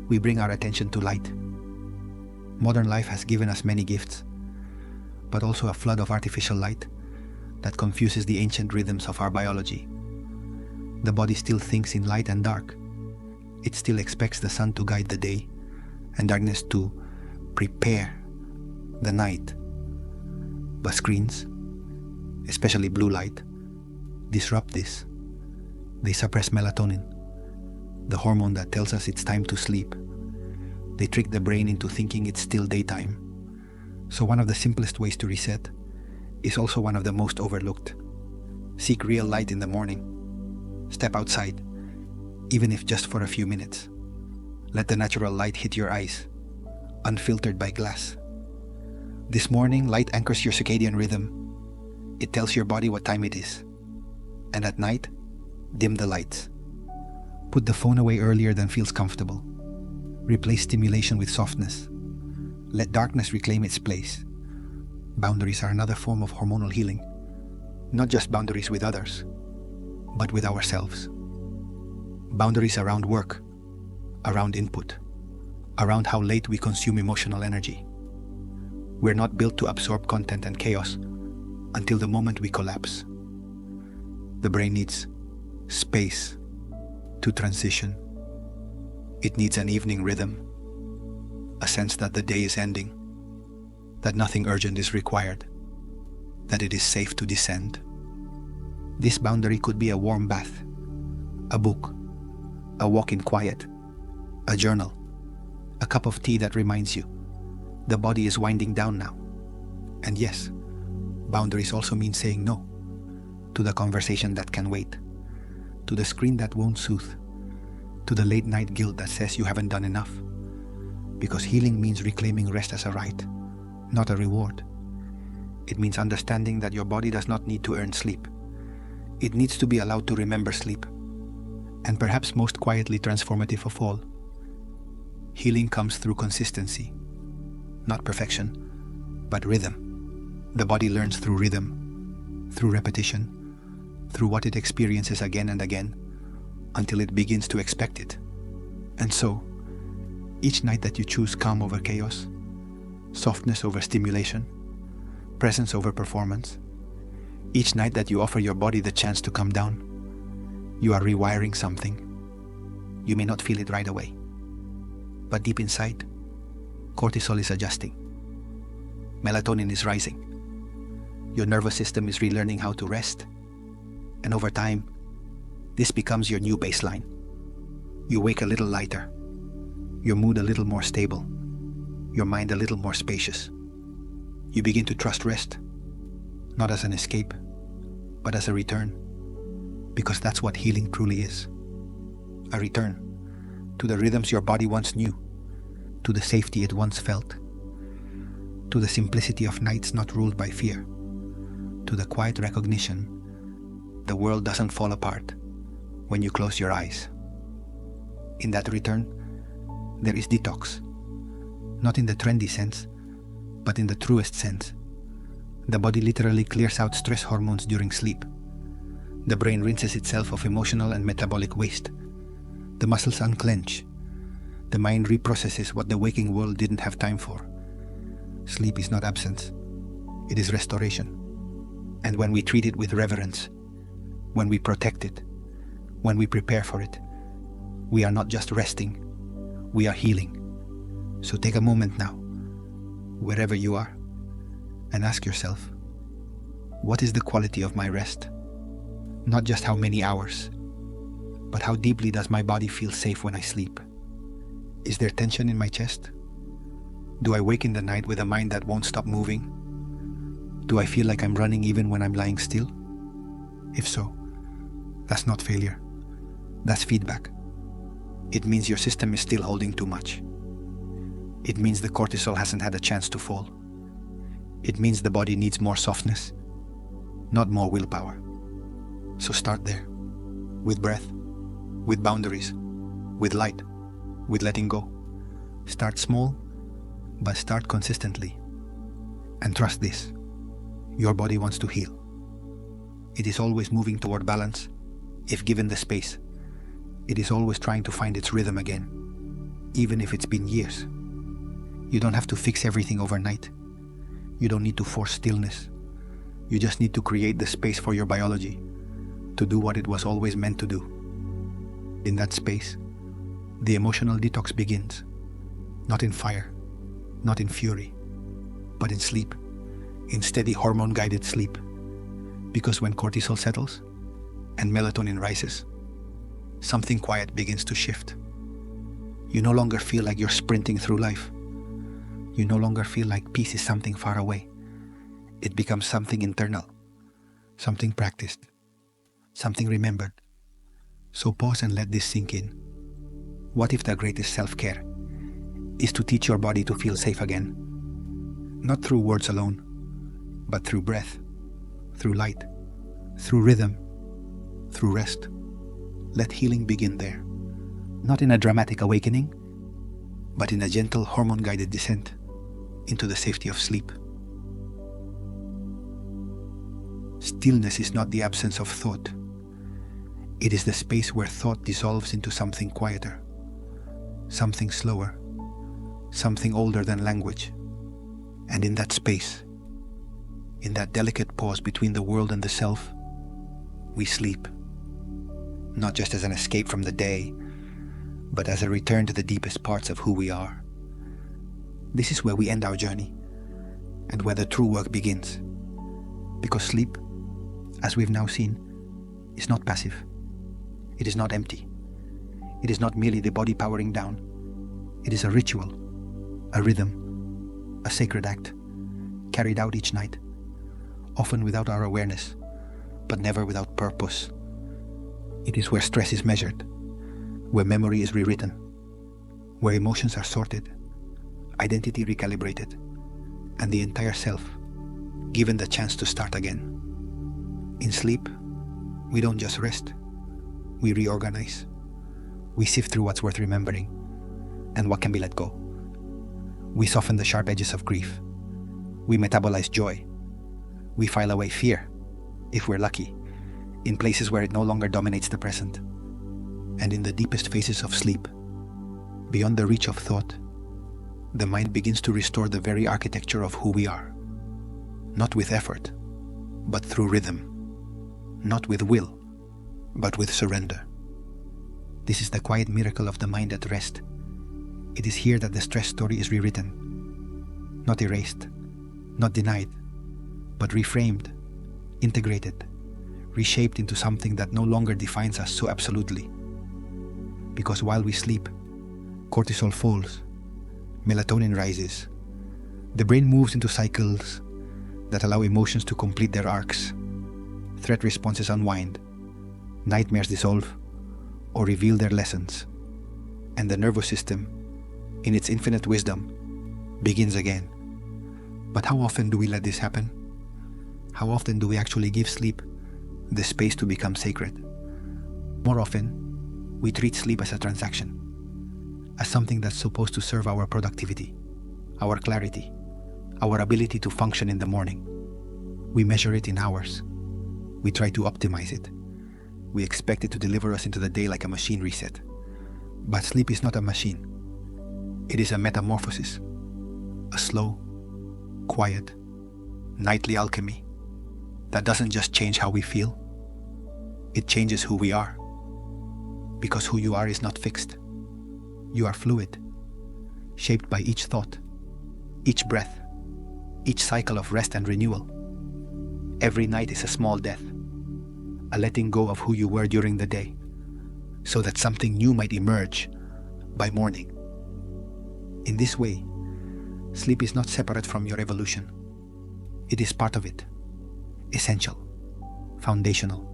we bring our attention to light. Modern life has given us many gifts, but also a flood of artificial light that confuses the ancient rhythms of our biology. The body still thinks in light and dark. It still expects the sun to guide the day and darkness to prepare the night. But screens, especially blue light, disrupt this. They suppress melatonin, the hormone that tells us it's time to sleep. They trick the brain into thinking it's still daytime. So one of the simplest ways to reset is also one of the most overlooked. Seek real light in the morning. Step outside, even if just for a few minutes. Let the natural light hit your eyes, unfiltered by glass. This morning, light anchors your circadian rhythm. It tells your body what time it is. And at night, dim the lights. Put the phone away earlier than feels comfortable. Replace stimulation with softness. Let darkness reclaim its place. Boundaries are another form of hormonal healing. Not just boundaries with others, but with ourselves. Boundaries around work, around input, around how late we consume emotional energy. We're not built to absorb content and chaos until the moment we collapse. The brain needs space to transition. It needs an evening rhythm, a sense that the day is ending, that nothing urgent is required, that it is safe to descend. This boundary could be a warm bath, a book, a walk in quiet, a journal, a cup of tea that reminds you the body is winding down now. And yes, boundaries also mean saying no to the conversation that can wait, to the screen that won't soothe, to the late night guilt that says you haven't done enough. Because healing means reclaiming rest as a right, not a reward. It means understanding that your body does not need to earn sleep. It needs to be allowed to remember sleep. And perhaps most quietly transformative of all, healing comes through consistency, not perfection, but rhythm. The body learns through rhythm, through repetition, through what it experiences again and again, until it begins to expect it. And so, each night that you choose calm over chaos, softness over stimulation, presence over performance, each night that you offer your body the chance to come down, you are rewiring something. You may not feel it right away, but deep inside, cortisol is adjusting. Melatonin is rising. Your nervous system is relearning how to rest. And over time, this becomes your new baseline. You wake a little lighter, your mood a little more stable, your mind a little more spacious. You begin to trust rest, not as an escape, but as a return, because that's what healing truly is. A return to the rhythms your body once knew, to the safety it once felt, to the simplicity of nights not ruled by fear, to the quiet recognition the world doesn't fall apart when you close your eyes. In that return, there is detox, not in the trendy sense, but in the truest sense. The body literally clears out stress hormones during sleep. The brain rinses itself of emotional and metabolic waste. The muscles unclench. The mind reprocesses what the waking world didn't have time for. Sleep is not absence. It is restoration. And when we treat it with reverence, when we protect it, when we prepare for it, we are not just resting, we are healing. So take a moment now, wherever you are, and ask yourself, what is the quality of my rest? Not just how many hours, but how deeply does my body feel safe when I sleep? Is there tension in my chest? Do I wake in the night with a mind that won't stop moving? Do I feel like I'm running even when I'm lying still? If so, that's not failure. That's feedback. It means your system is still holding too much. It means the cortisol hasn't had a chance to fall. It means the body needs more softness, not more willpower. So start there, with breath, with boundaries, with light, with letting go. Start small, but start consistently. And trust this, your body wants to heal. It is always moving toward balance, if given the space. It is always trying to find its rhythm again, even if it's been years. You don't have to fix everything overnight. You don't need to force stillness. You just need to create the space for your biology to do what it was always meant to do. In that space, the emotional detox begins, not in fire, not in fury, but in sleep, in steady hormone-guided sleep. Because when cortisol settles and melatonin rises, something quiet begins to shift. You no longer feel like you're sprinting through life. You no longer feel like peace is something far away. It becomes something internal, something practiced, something remembered. So pause and let this sink in. What if the greatest self-care is to teach your body to feel safe again? Not through words alone, but through breath, through light, through rhythm, through rest. Let healing begin there. Not in a dramatic awakening, but in a gentle hormone-guided descent into the safety of sleep. Stillness is not the absence of thought. It is the space where thought dissolves into something quieter, something slower, something older than language. And in that space, in that delicate pause between the world and the self, we sleep. Not just as an escape from the day, but as a return to the deepest parts of who we are. This is where we end our journey, and where the true work begins. Because sleep, as we've now seen, is not passive. It is not empty. It is not merely the body powering down. It is a ritual, a rhythm, a sacred act, carried out each night, often without our awareness, but never without purpose. It is where stress is measured, where memory is rewritten, where emotions are sorted, identity recalibrated, and the entire self given the chance to start again. In sleep, we don't just rest, we reorganize. We sift through what's worth remembering and what can be let go. We soften the sharp edges of grief. We metabolize joy. We file away fear, if we're lucky, in places where it no longer dominates the present. And in the deepest phases of sleep, beyond the reach of thought, the mind begins to restore the very architecture of who we are. Not with effort, but through rhythm. Not with will, but with surrender. This is the quiet miracle of the mind at rest. It is here that the stress story is rewritten. Not erased, not denied, but reframed, integrated, reshaped into something that no longer defines us so absolutely. Because while we sleep, cortisol falls, melatonin rises, the brain moves into cycles that allow emotions to complete their arcs. Threat responses unwind, nightmares dissolve, or reveal their lessons, and the nervous system, in its infinite wisdom, begins again. But how often do we let this happen? How often do we actually give sleep the space to become sacred? More often, we treat sleep as a transaction, as something that's supposed to serve our productivity, our clarity, our ability to function in the morning. We measure it in hours. We try to optimize it. We expect it to deliver us into the day like a machine reset. But sleep is not a machine. It is a metamorphosis, a slow, quiet, nightly alchemy that doesn't just change how we feel, it changes who we are. Because who you are is not fixed. You are fluid, shaped by each thought, each breath, each cycle of rest and renewal. Every night is a small death, a letting go of who you were during the day, so that something new might emerge by morning. In this way, sleep is not separate from your evolution. It is part of it, essential, foundational.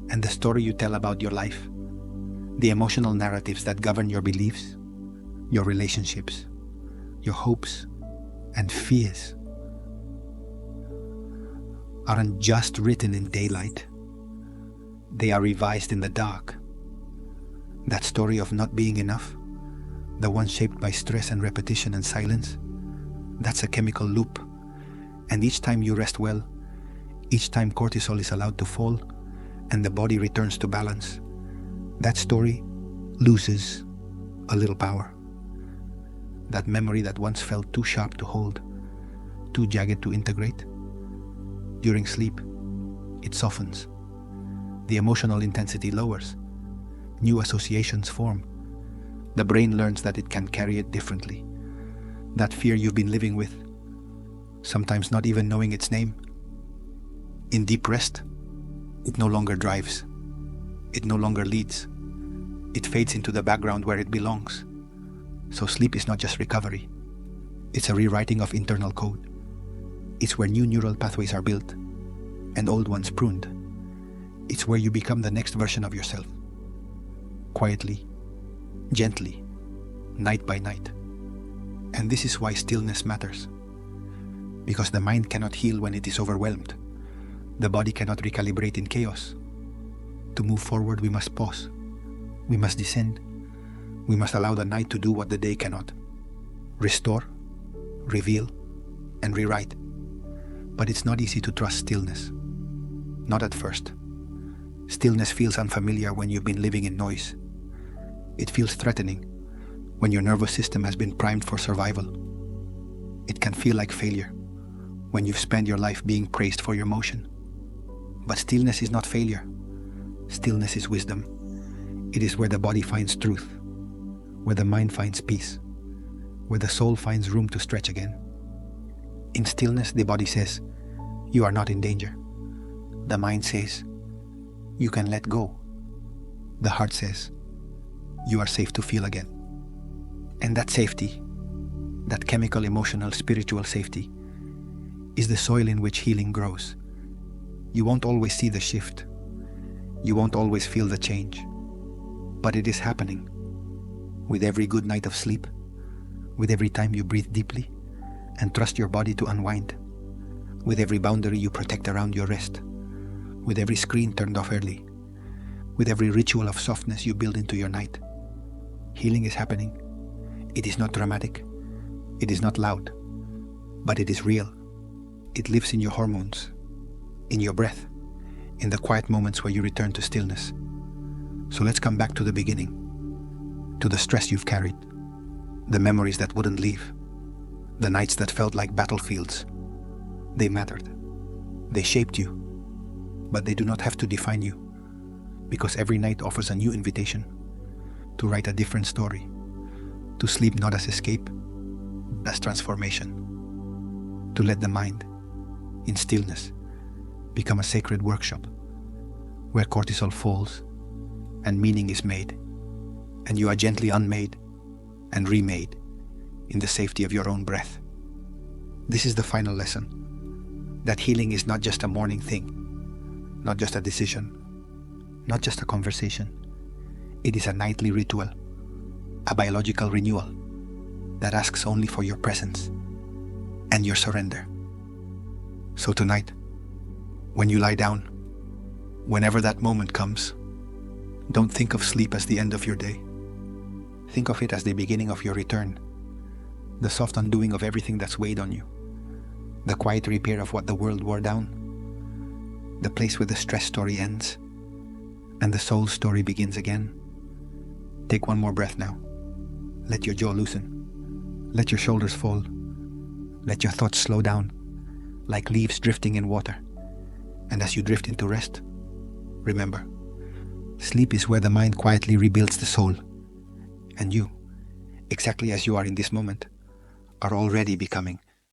And the story you tell about your life, the emotional narratives that govern your beliefs, your relationships, your hopes and fears, aren't just written in daylight. They are revised in the dark. That story of not being enough, the one shaped by stress and repetition and silence, that's a chemical loop. And each time you rest well, each time cortisol is allowed to fall and the body returns to balance, that story loses a little power. That memory that once felt too sharp to hold too jagged to integrate. During sleep, it softens. The emotional intensity lowers. New associations form. The brain learns that it can carry it differently. That fear you've been living with, sometimes not even knowing its name. In deep rest, it no longer drives. It no longer leads. It fades into the background where it belongs. So sleep is not just recovery. It's a rewriting of internal code. It's where new neural pathways are built and old ones pruned. It's where you become the next version of yourself. Quietly, gently, night by night. And this is why stillness matters. Because the mind cannot heal when it is overwhelmed. The body cannot recalibrate in chaos. To move forward, we must pause. We must descend. We must allow the night to do what the day cannot. Restore, reveal, and rewrite. But it's not easy to trust stillness. Not at first. Stillness feels unfamiliar when you've been living in noise. It feels threatening when your nervous system has been primed for survival. It can feel like failure when you've spent your life being praised for your motion. But stillness is not failure. Stillness is wisdom. It is where the body finds truth, where the mind finds peace, where the soul finds room to stretch again. In stillness, the body says, "You are not in danger." The mind says, "You can let go." The heart says, "You are safe to feel again." And that safety, that chemical, emotional, spiritual safety, is the soil in which healing grows. You won't always see the shift. You won't always feel the change. But it is happening. With every good night of sleep, with every time you breathe deeply and trust your body to unwind, with every boundary you protect around your rest, with every screen turned off early, with every ritual of softness you build into your night. Healing is happening. It is not dramatic. It is not loud. But it is real. It lives in your hormones, in your breath, in the quiet moments where you return to stillness. So let's come back to the beginning, to the stress you've carried, the memories that wouldn't leave, the nights that felt like battlefields. They mattered. They shaped you, but they do not have to define you, because every night offers a new invitation to write a different story, to sleep not as escape, but as transformation, to let the mind, in stillness, become a sacred workshop where cortisol falls and meaning is made, and you are gently unmade and remade in the safety of your own breath. This is the final lesson, that healing is not just a morning thing, not just a decision, not just a conversation. It is a nightly ritual, a biological renewal that asks only for your presence and your surrender. So tonight, when you lie down, whenever that moment comes, don't think of sleep as the end of your day. Think of it as the beginning of your return, the soft undoing of everything that's weighed on you, the quiet repair of what the world wore down, the place where the stress story ends and the soul story begins again. Take one more breath now. Let your jaw loosen. Let your shoulders fall. Let your thoughts slow down, like leaves drifting in water. And as you drift into rest, remember, sleep is where the mind quietly rebuilds the soul. And you, exactly as you are in this moment, are already becoming